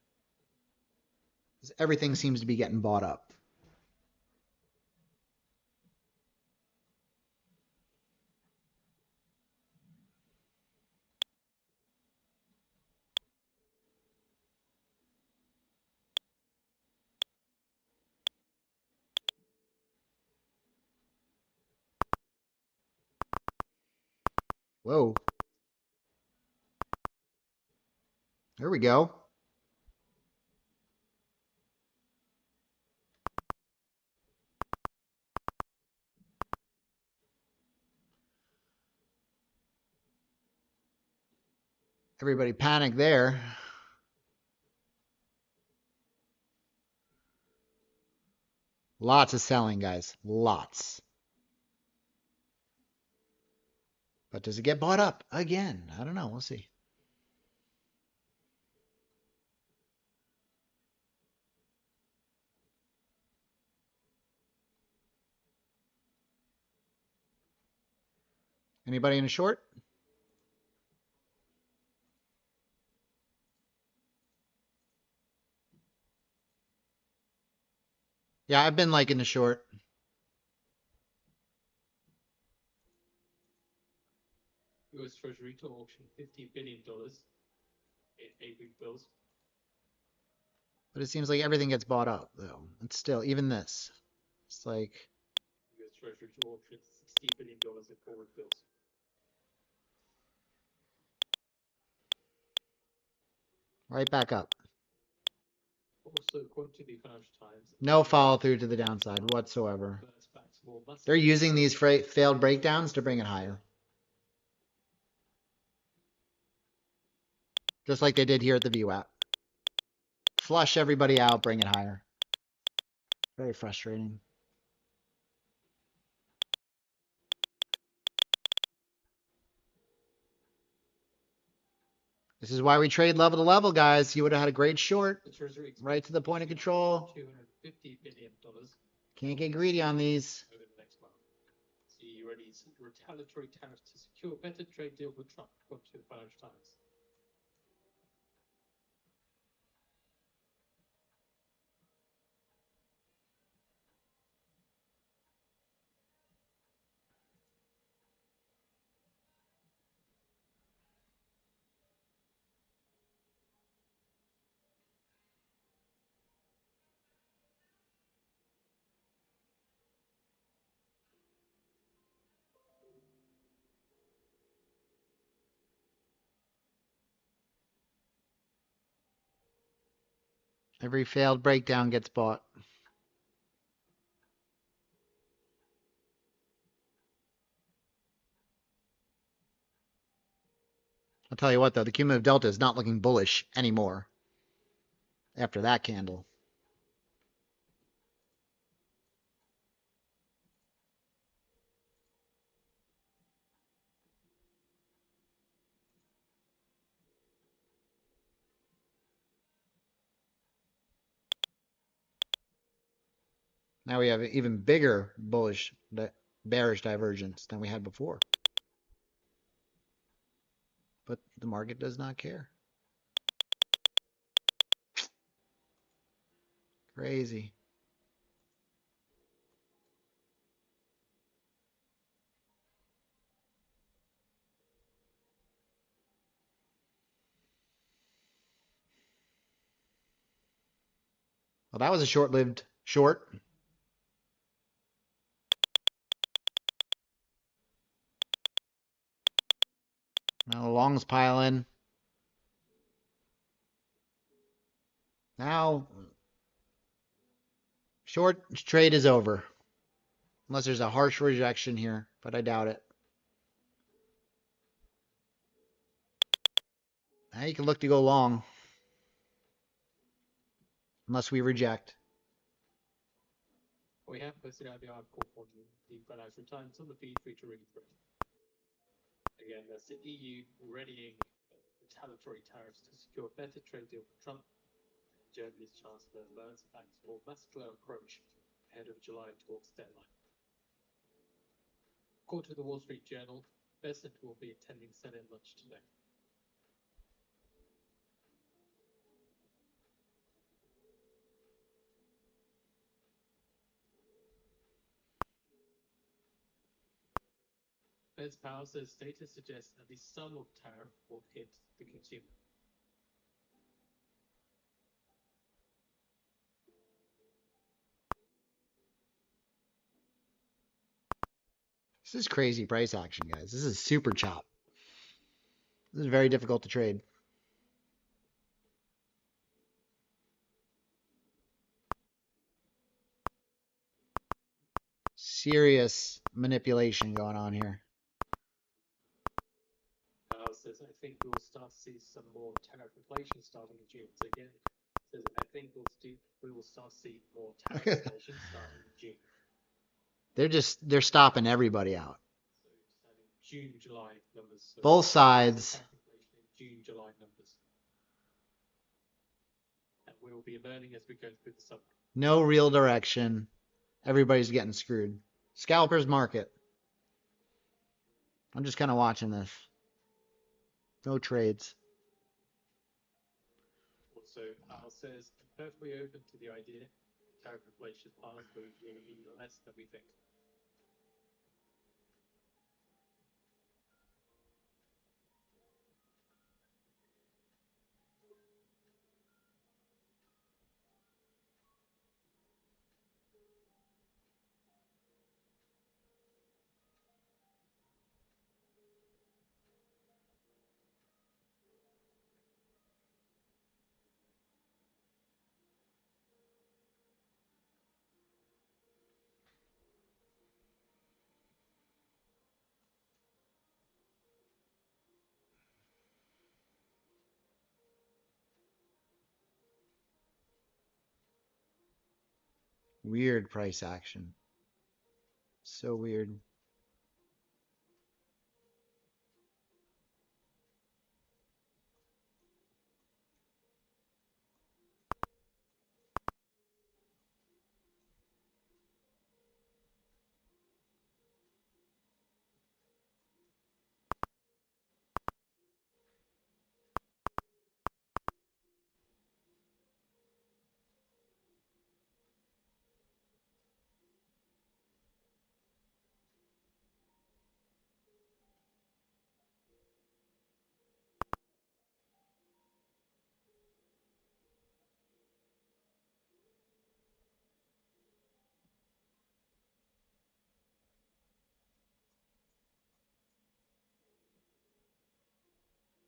Everything seems to be getting bought up. Whoa. There we go. Everybody panicked there. Lots of selling, guys. Lots. But does it get bought up again? I don't know. We'll see. Anybody in a short? Yeah, I've been like in a short. US Treasury to auction $50 billion in 8-week bills. But it seems like everything gets bought up, though. It's still, even this. It's like. US Treasury to auction $60 billion in forward bills. Right back up. Also, according to the Financial Times, No follow through to the downside whatsoever. They're using these failed breakdowns to bring it higher. Just like they did here at the VWAP. Flush everybody out, bring it higher. Very frustrating. This is why we trade level to level, guys. You would have had a great short. Right to the point of control. $250 billion. Can't get greedy on these. Over the next month. See ready retaliatory tariffs to secure better trade deal with Trump, according to the Financial Times. Every failed breakdown gets bought. I'll tell you what, though, the cumulative delta is not looking bullish anymore after that candle. Now we have an even bigger bearish divergence than we had before. But the market does not care. Crazy. Well, that was a short-lived short. Now the longs pile in. Now, short trade is over. Unless there's a harsh rejection here, but I doubt it. Now you can look to go long. Unless we reject. We have posted out the article for the financial times on the feed for you to read through. Again, that's the EU readying retaliatory tariffs to secure a better trade deal for Trump. Germany's Chancellor learns thanks for muscular approach ahead of July talks deadline. According to the Wall Street Journal, Besant will be attending Senate lunch today. Fed's power says data suggests at least some of tariff will hit the consumer. This is crazy price action, guys. This is super chop. This is very difficult to trade. Serious manipulation going on here. Says, I think we'll start to see some more tariff inflation starting in June. So again, says, I think we will start to see more tariff inflation starting in June. They're stopping everybody out. So June, July numbers. So both sides. June, July numbers. And we will be learning as we go through the summer. No real direction. Everybody's getting screwed. Scalpers market. I'm just kind of watching this. No trades. Also, Al says, I'm perfectly open to the idea tariff inflation path will be less than we think. Weird price action. So weird.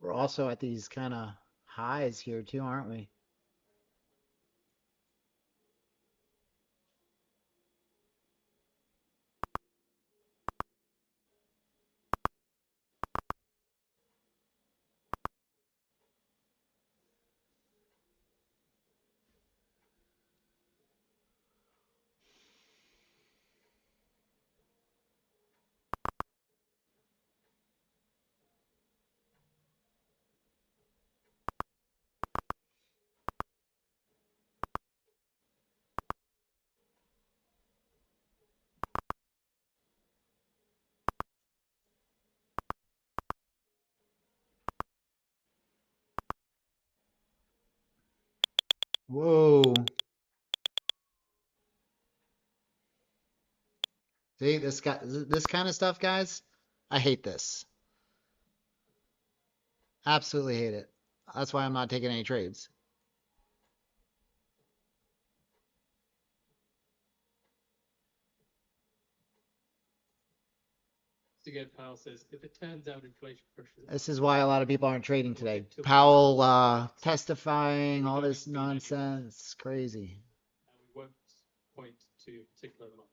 We're also at these kind of highs here too, aren't we? Whoa. See, this kind of stuff, guys, I hate this. Absolutely hate it. That's why I'm not taking any trades. again, Powell says, if it turns out inflation pressures. This is why a lot of people aren't trading today. Powell testifying, all this nonsense, crazy. And we won't point to a particular month.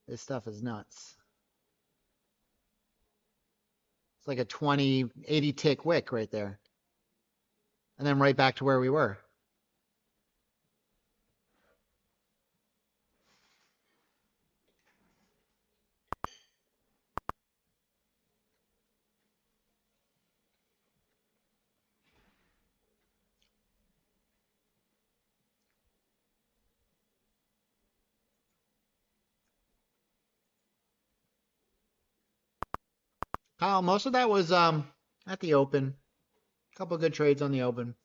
This stuff is nuts. It's like a 20, 80 tick wick right there. And then right back to where we were. Kyle, most of that was at the open. A couple good trades on the open.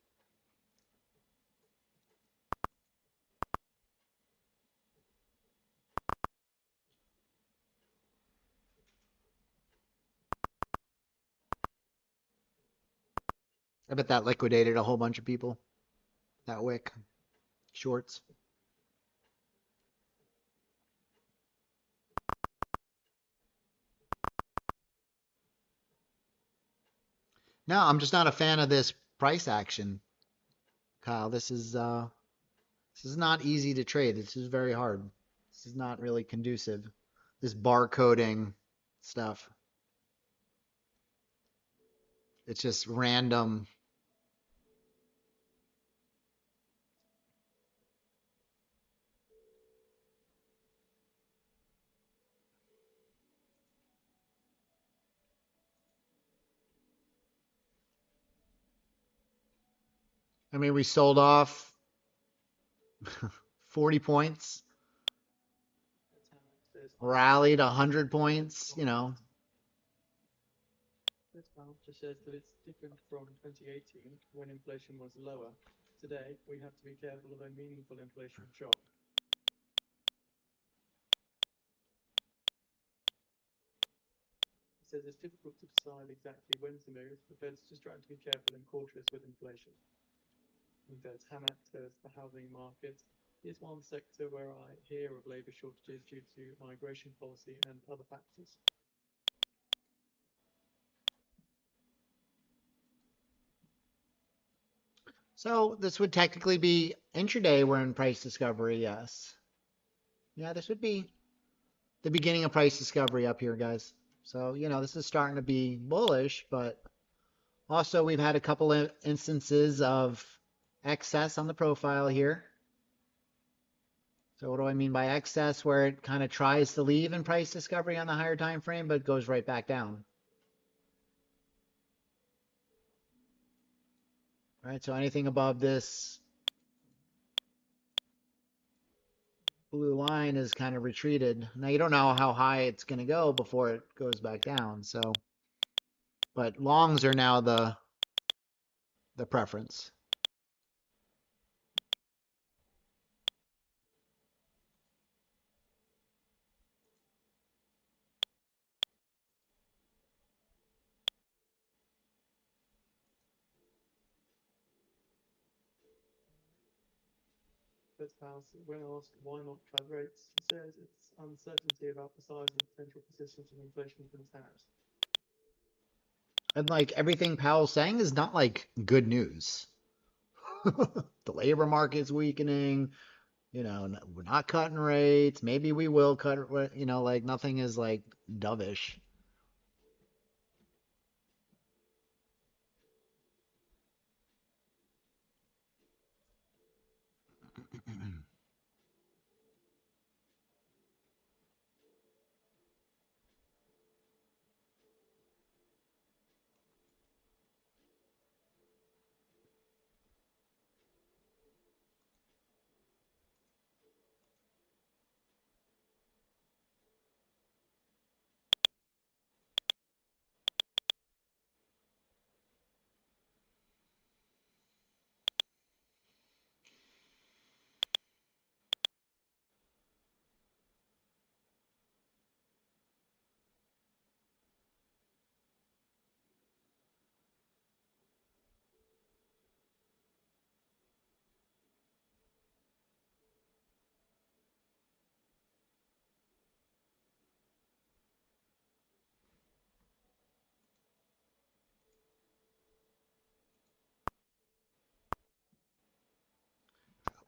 I bet that liquidated a whole bunch of people. That wick. Shorts. No, I'm just not a fan of this price action, Kyle. This is not easy to trade. This is very hard. This is not really conducive. This barcoding stuff. It's just random. I mean, we sold off 40 points, rallied 100 points, you know. This Powell just says that it's different from 2018 when inflation was lower. Today, we have to be careful of a meaningful inflation shock. He says it's difficult to decide exactly when to move. The Fed's just trying to be careful and cautious with inflation. He says Hammett says the housing market is one sector where I hear of labour shortages due to migration policy and other factors. So this would technically be intraday. We're in price discovery, yes. Yeah, this would be the beginning of price discovery up here, guys. So, you know, this is starting to be bullish, but also we've had a couple of instances of excess on the profile here. So what do I mean by excess? Where it kind of tries to leave in price discovery on the higher time frame, but goes right back down. All right, so anything above this blue line is kind of retreated. Now you don't know how high it's going to go before it goes back down. So, but longs are now the preference. Fed's Powell, when asked why not cut rates, he says it's uncertainty about the size and potential persistence of inflation from tariffs. And like everything Powell's saying is not like good news. The labor market's weakening. You know, we're not cutting rates. Maybe we will cut. You know, like nothing is like dovish.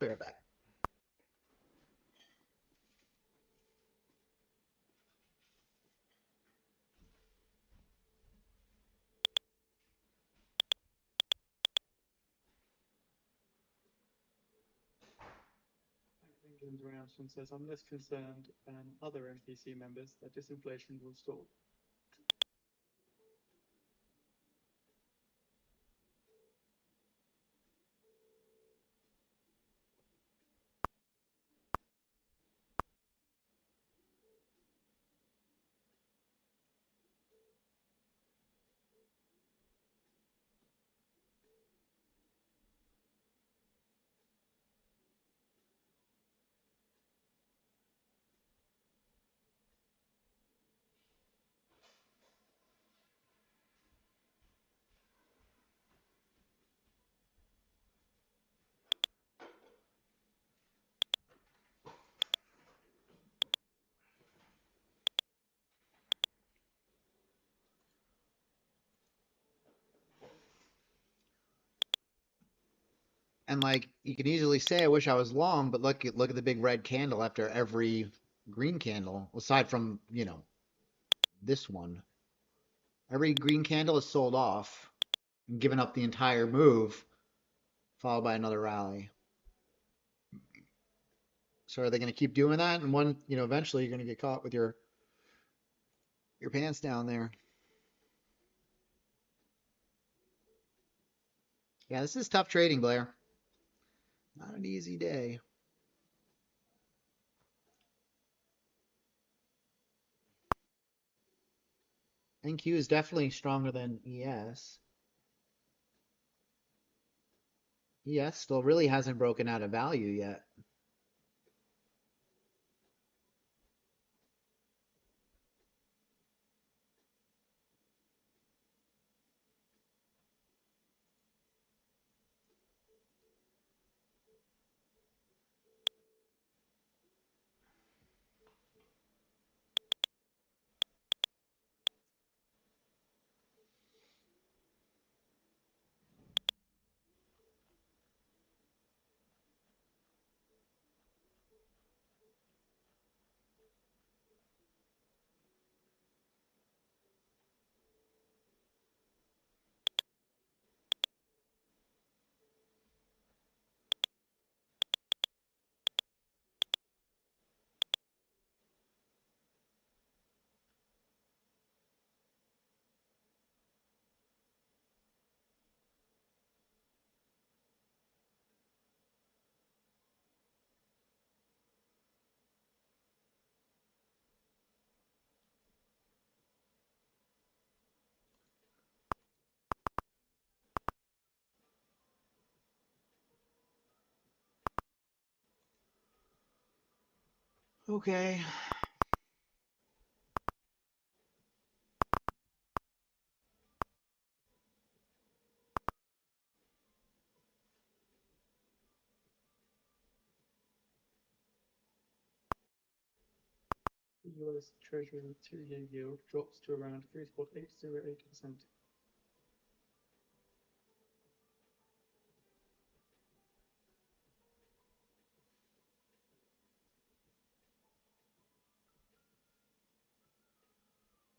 be right back. England's reaction says, I'm less concerned than other MPC members that disinflation will stall. And like you can easily say, I wish I was long, but look at the big red candle after every green candle, aside from, you know, this one. Every green candle is sold off and given up the entire move, followed by another rally. So are they going to keep doing that? And one, you know, eventually you're going to get caught with your pants down there. Yeah, this is tough trading, Blair. Not an easy day. NQ is definitely stronger than ES. ES still really hasn't broken out of value yet. Okay. The US Treasury 2-year yield drops to around 3.808%.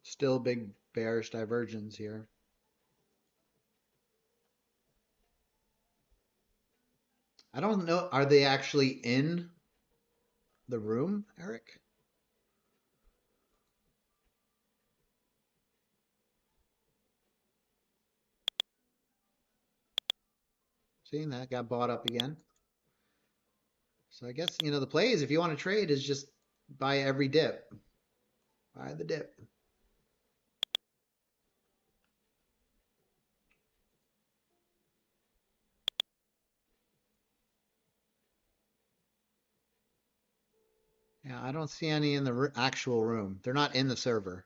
Still big bearish divergence here. I don't know. Are they actually in the room, Eric? Seeing that got bought up again. So I guess, you know, the play is if you want to trade is just buy every dip. Buy the dip. Yeah, I don't see any in the actual room. They're not in the server.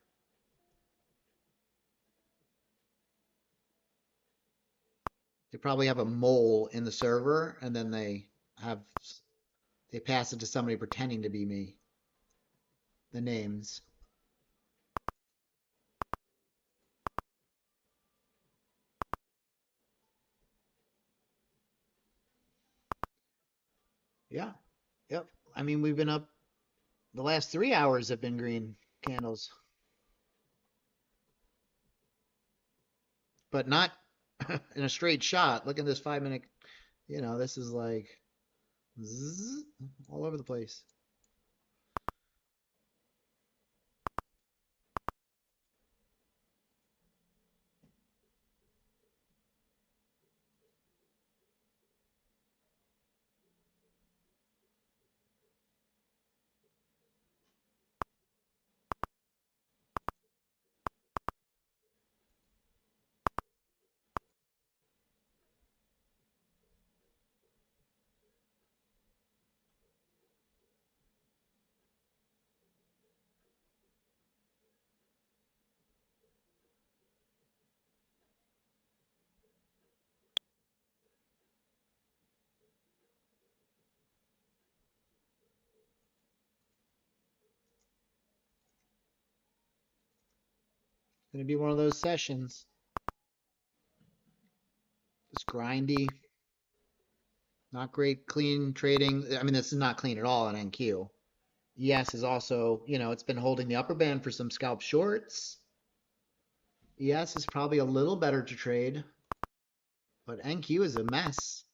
They probably have a mole in the server and then they pass it to somebody pretending to be me. The names. Yeah. Yep. I mean, we've been up, the last 3 hours have been green candles, but not in a straight shot. Look at this 5 minute, this is like zzz, all over the place. Going to be one of those sessions. It's grindy, not great clean trading. I mean, this is not clean at all on NQ. ES is also, it's been holding the upper band for some scalp shorts. ES is probably a little better to trade, but NQ is a mess.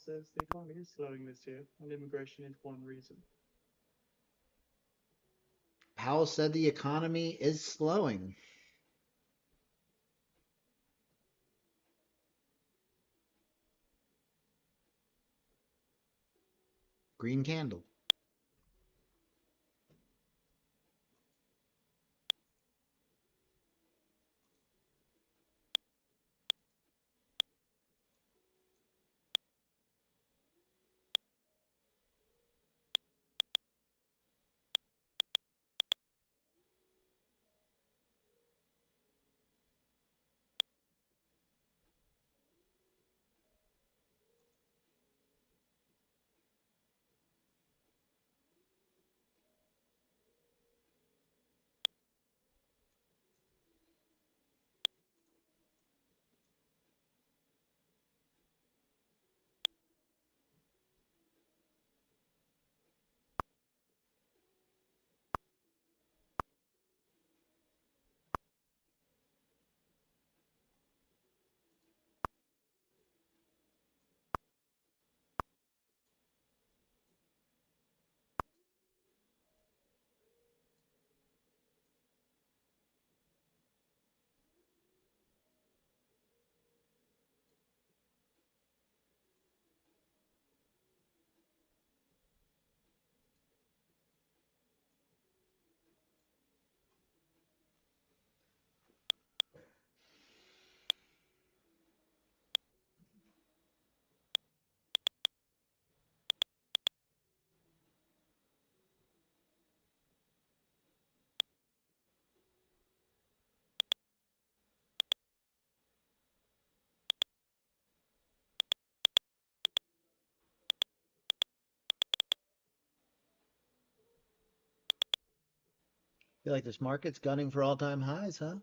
Powell says the economy is slowing this year, and immigration is one reason. Powell said the economy is slowing. Green candle. Feel like this market's gunning for all-time highs, huh?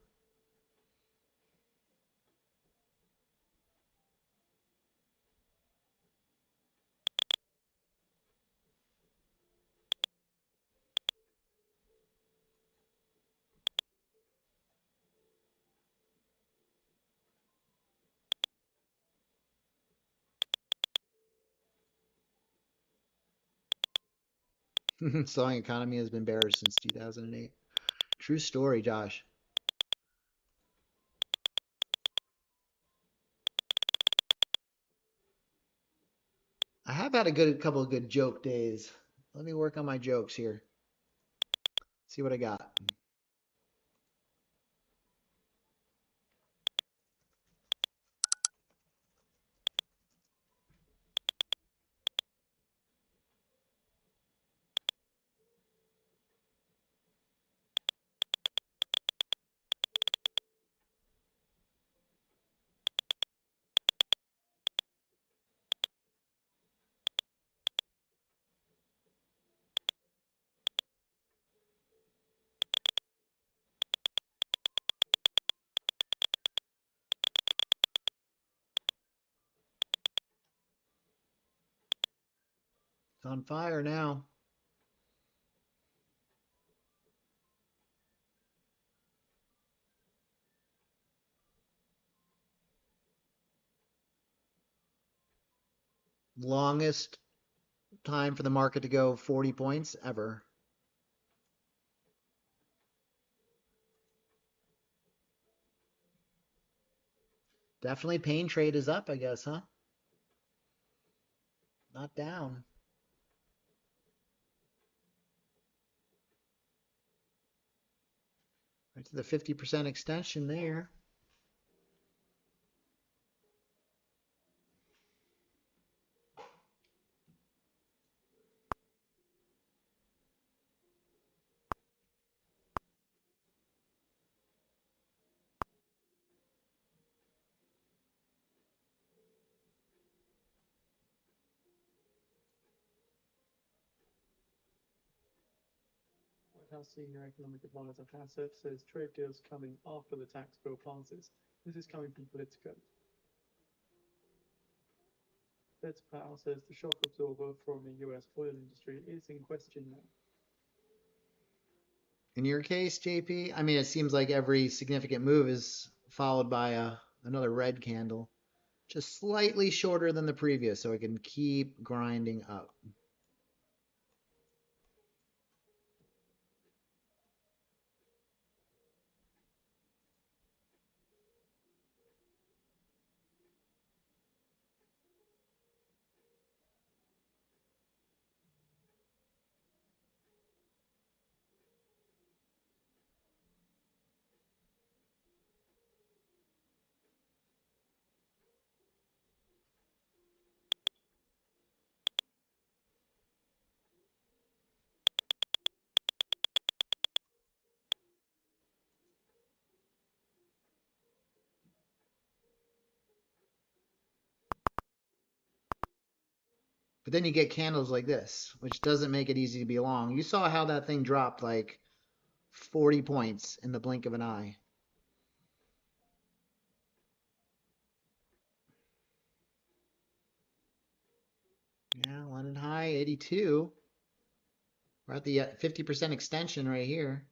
Slowing economy has been bearish since 2008. True story, Josh. I have had a couple of good joke days. Let me work on my jokes here. See what I got. It's on fire now. Longest time for the market to go 40 points ever. Definitely pain trade is up, I guess, huh? Not down. Right to the 50% extension there. White House senior economic advisor Hassett says trade deals coming after the tax bill passes. This is coming from Politico. Fed's Powell says the shock absorber from the US oil industry is in question now. In your case, JP, I mean, it seems like every significant move is followed by another red candle, just slightly shorter than the previous, so it can keep grinding up. But then you get candles like this, which doesn't make it easy to be long. You saw how that thing dropped like 40 points in the blink of an eye. Yeah, London high 82. We're at the 50% extension right here.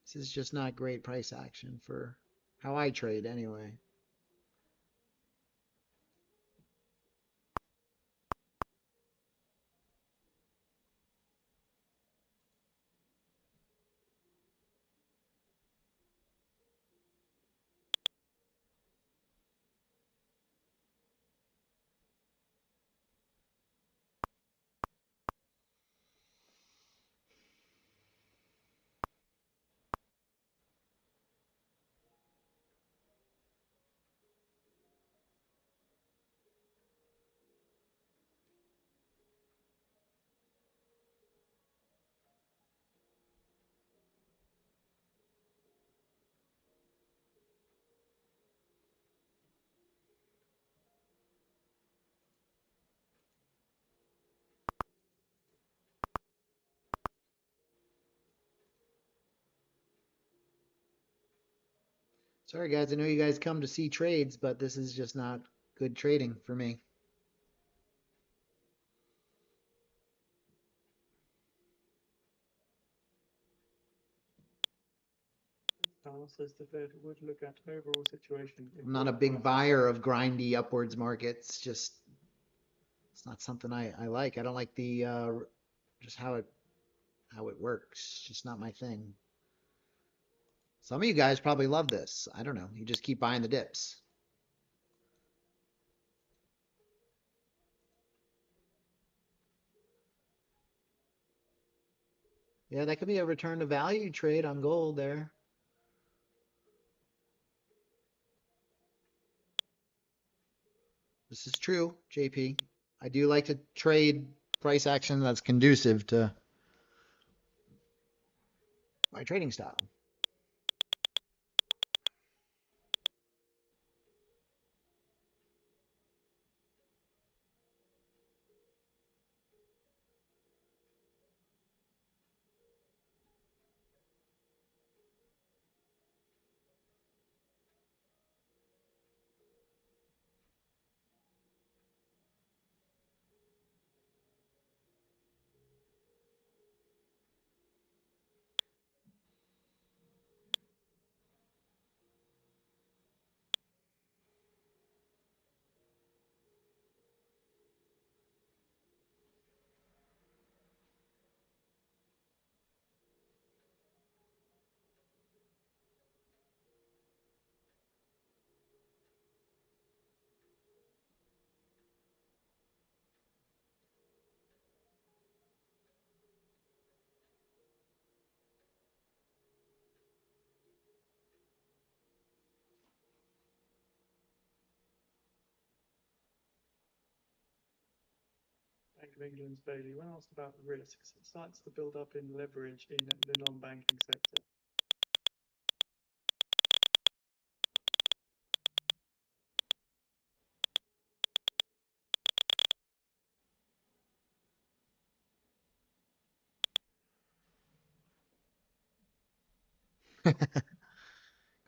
This is just not great price action for how I trade anyway. Sorry guys, I know you guys come to see trades, but this is just not good trading for me. Carl says the Fed would look at overall situation. I'm not a big buyer of grindy upwards markets. Just it's not something I like. I don't like the just how it works. Just not my thing. Some of you guys probably love this. I don't know. You just keep buying the dips. Yeah, that could be a return to value trade on gold there. This is true, JP. I do like to trade price action that's conducive to my trading style. Bank of England's Bailey, when asked about risks, cites the build-up in leverage in the non-banking sector.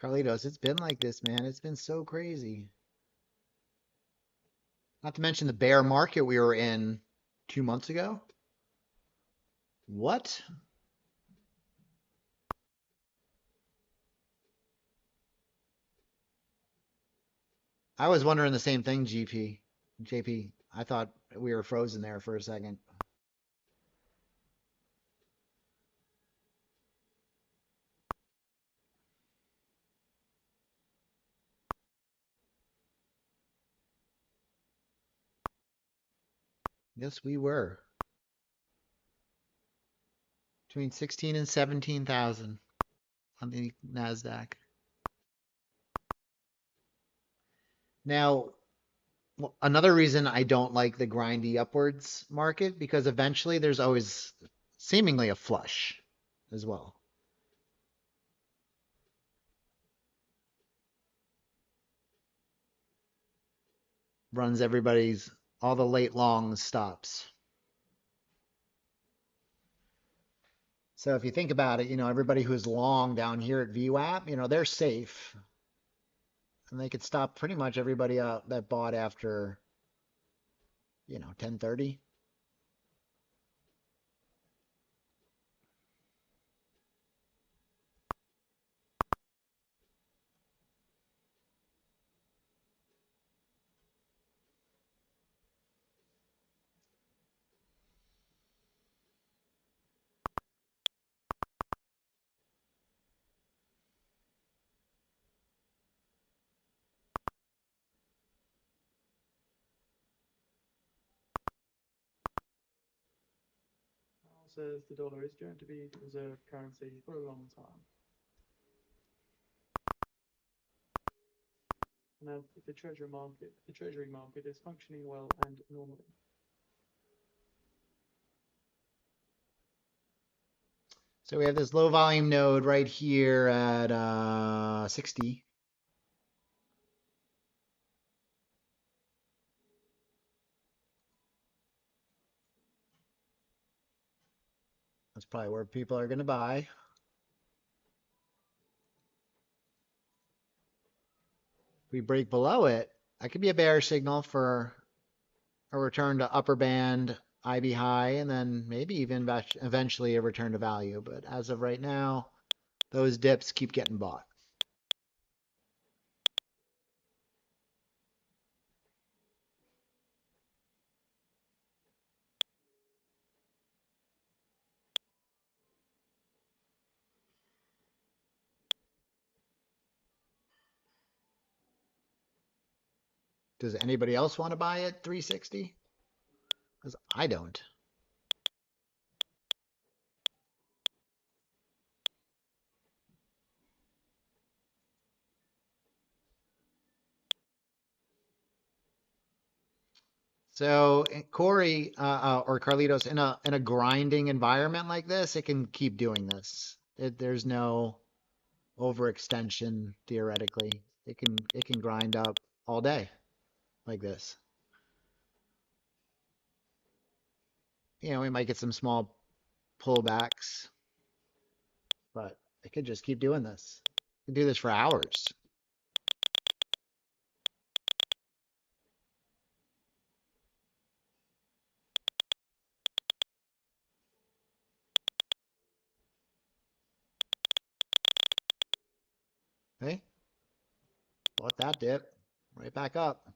Carlitos, it's been like this, man. It's been so crazy. Not to mention the bear market we were in 2 months ago. What? I was wondering the same thing, JP. I thought we were frozen there for a second. Yes, we were. Between 16 and 17,000 on the NASDAQ. Now, another reason I don't like the grindy upwards market, because eventually there's always seemingly a flush as well. Runs all the late long stops. So if you think about it, everybody who's long down here at VWAP, they're safe. And they could stop pretty much everybody out that bought after, 10:30. Carl says the dollar is going to be the reserve currency for a long time. And the treasury market is functioning well and normally. So we have this low volume node right here at 60. That's probably where people are going to buy. If we break below it, that could be a bear signal for a return to upper band IB high, and then maybe even eventually a return to value. But as of right now, those dips keep getting bought. Does anybody else want to buy at 360? Because I don't. So Corey or Carlitos, in a grinding environment like this, it can keep doing this. There's no overextension theoretically. It can grind up all day like this. We might get some small pullbacks, but it could just keep doing this. It can do this for hours. Hey, bought that dip right back up.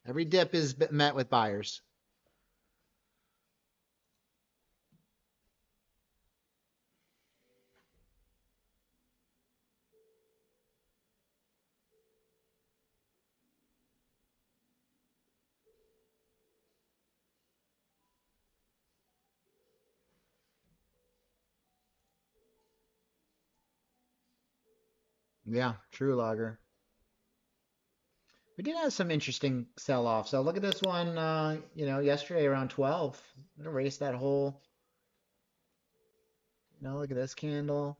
Every dip is met with buyers. Yeah, true logger. We did have some interesting sell-offs. So look at this one, yesterday around 12. It erased that whole, look at this candle.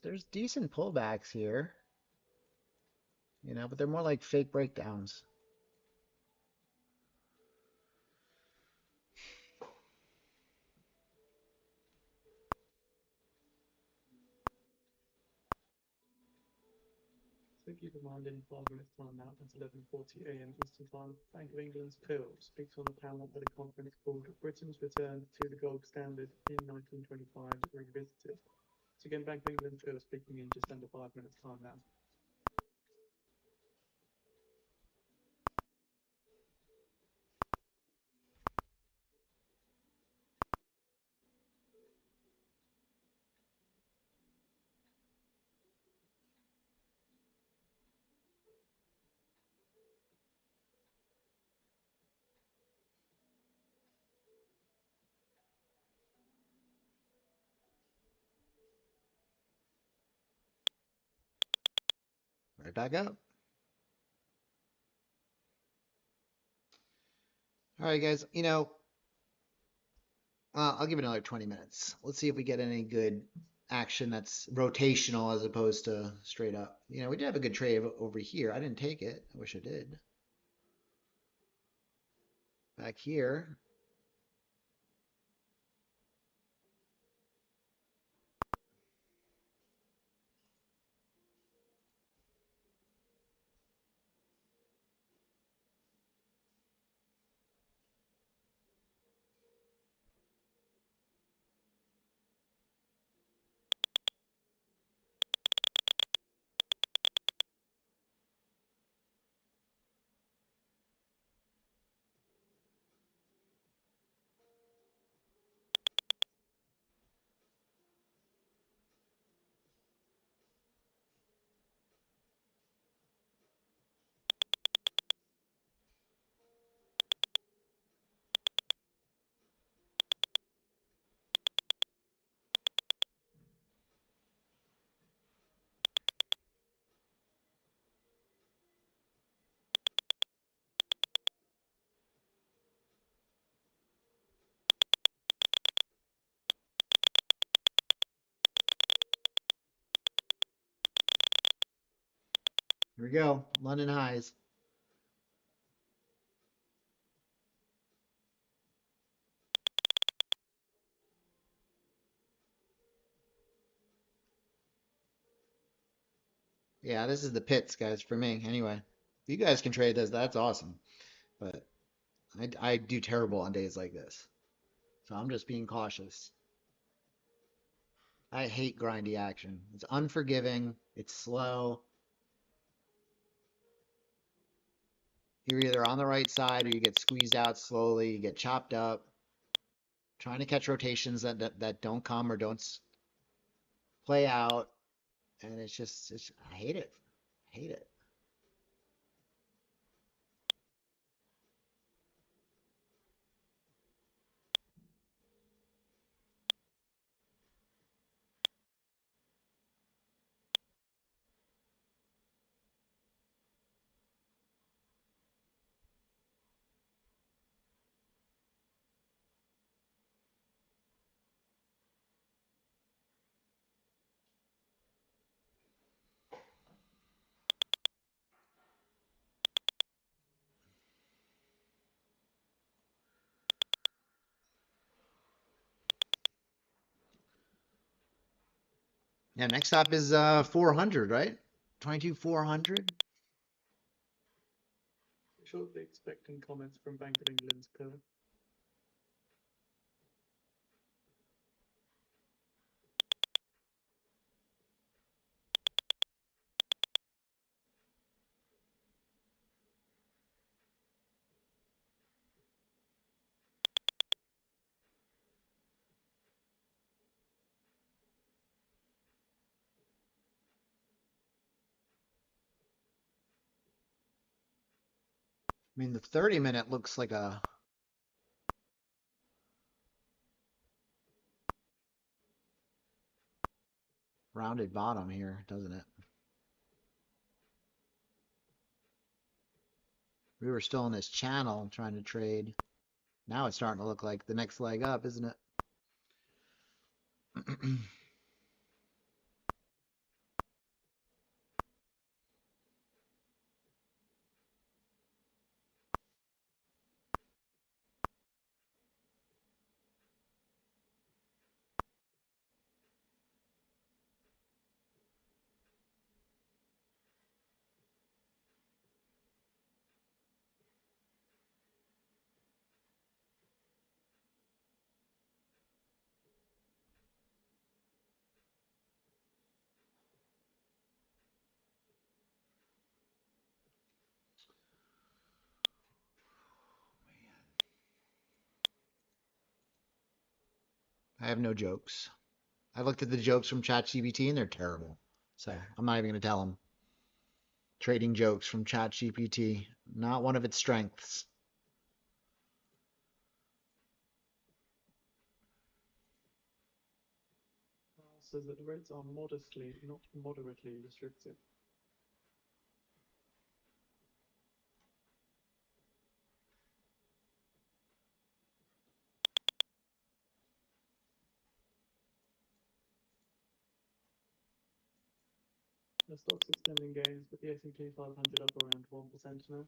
There's decent pullbacks here, but they're more like fake breakdowns. So keep in mind in 5 minutes time now, it's 11:40 a.m. Eastern Time. Bank of England's Pill speaks on the panel at a conference called Britain's Return to the Gold Standard in 1925 Revisited. So again, Bank of England Pill speaking in just under 5 minutes time now. Right back up. All right, guys. I'll give it another 20 minutes. Let's see if we get any good action that's rotational as opposed to straight up. We did have a good trade over here. I didn't take it. I wish I did. Back here. Here we go. London highs. Yeah, this is the pits, guys, for me. Anyway, if you guys can trade this, that's awesome. But I do terrible on days like this. So I'm just being cautious. I hate grindy action. It's unforgiving. It's slow. You're either on the right side or you get squeezed out slowly. You get chopped up. Trying to catch rotations that don't come or don't play out. And I hate it. I hate it. Yeah, next up is 400, right? 22,400. Shortly expecting comments from Bank of England's curve. I mean, the 30-minute looks like a rounded bottom here, doesn't it? We were still in this channel trying to trade. Now it's starting to look like the next leg up, isn't it? I have no jokes. I looked at the jokes from ChatGPT and they're terrible. So I'm not even going to tell them. Trading jokes from ChatGPT, not one of its strengths. Says that the rates are modestly, not moderately restrictive. The stock's extending gains, but the S&P 500 up around 1% now.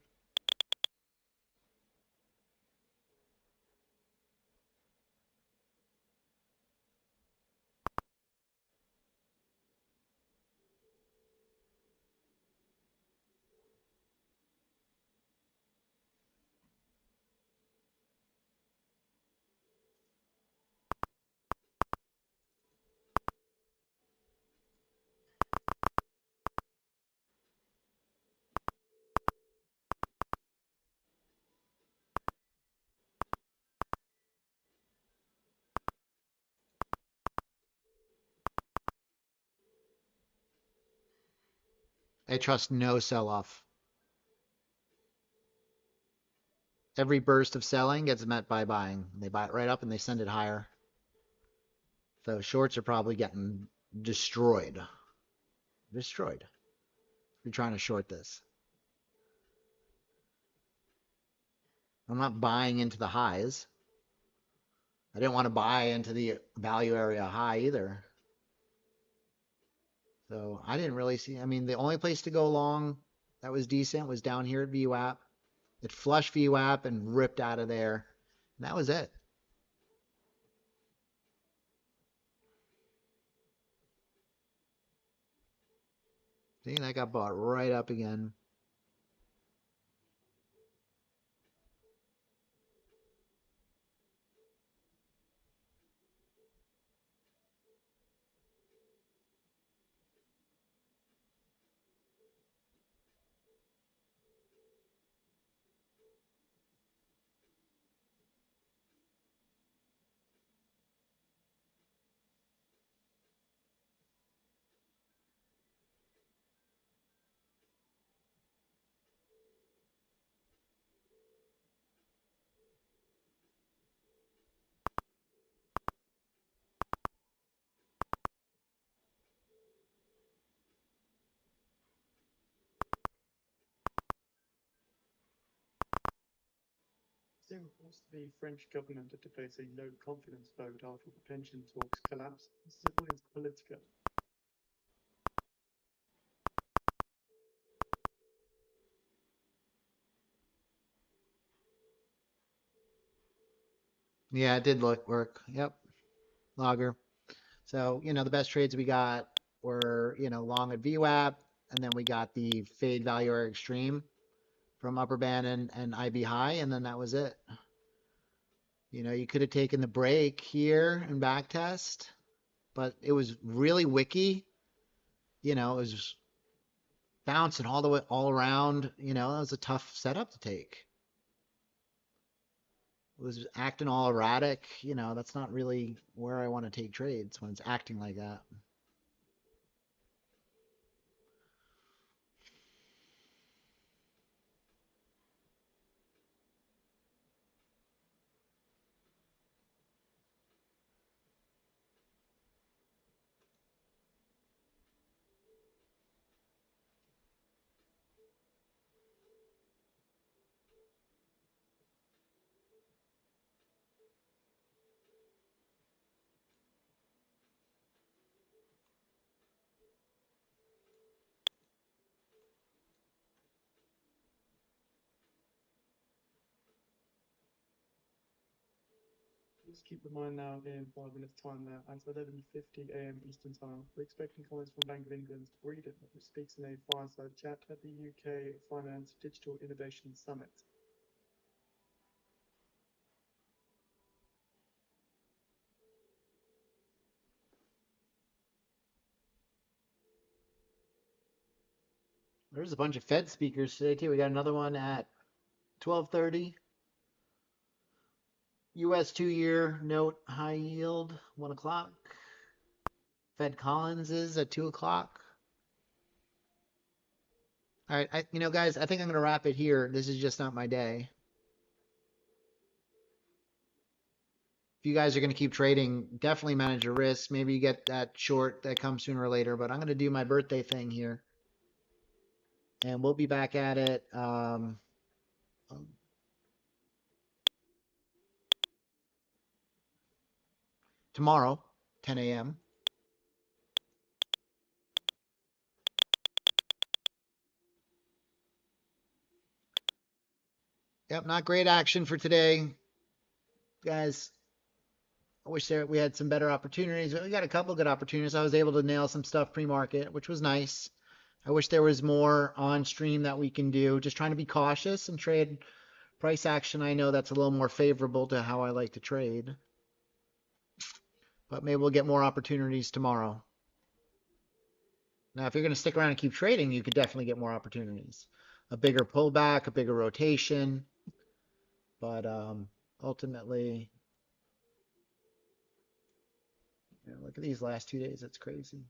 I trust no sell-off. Every burst of selling gets met by buying. They buy it right up and they send it higher. So shorts are probably getting destroyed. Destroyed. You're trying to short this. I'm not buying into the highs. I didn't want to buy into the value area high either. So I didn't really see. I mean, the only place to go long that was decent was down here at VWAP. It flushed VWAP and ripped out of there. And that was it. See, that got bought right up again. still forced the French government to face a no confidence vote after the pension talks collapsed, according to Politica. Yeah, it did work. Yep. Logger. So, the best trades we got were, long at VWAP, and then we got the fade value area extreme from upper band and IB high, and then that was it. You could have taken the break here and back test, but it was really wicky. It was bouncing all the way all around. That was a tough setup to take. It was acting all erratic. That's not really where I want to take trades when it's acting like that. Just keep in mind now in 5 minutes time there at 11:50 a.m. Eastern time, we're expecting comments from Bank of England's Breeden, who speaks in a fireside chat at the UK Finance Digital Innovation Summit. There's a bunch of Fed speakers today too. We got another one at 12:30. U.S. 2-year note high yield, 1 o'clock. Fed Collins is at 2 o'clock. All right, guys, I think I'm going to wrap it here. This is just not my day. If you guys are going to keep trading, definitely manage your risk. Maybe you get that short that comes sooner or later, but I'm going to do my birthday thing here. And we'll be back at it tomorrow, 10 a.m. Yep, not great action for today. Guys, I wish we had some better opportunities. We got a couple good opportunities. I was able to nail some stuff pre-market, which was nice. I wish there was more on stream that we can do. Just trying to be cautious and trade price action. I know that's a little more favorable to how I like to trade. But maybe we'll get more opportunities tomorrow. Now, if you're going to stick around and keep trading, you could definitely get more opportunities. A bigger pullback, a bigger rotation. But ultimately, look at these last 2 days. It's crazy.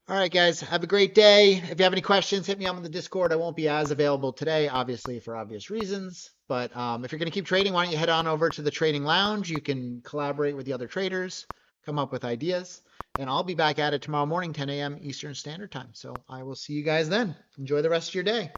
All right, guys, have a great day. If you have any questions, hit me up on the Discord. I won't be as available today, obviously, for obvious reasons. But if you're going to keep trading, why don't you head on over to the trading lounge? You can collaborate with the other traders, come up with ideas. And I'll be back at it tomorrow morning, 10 a.m. Eastern Standard Time. So I will see you guys then. Enjoy the rest of your day.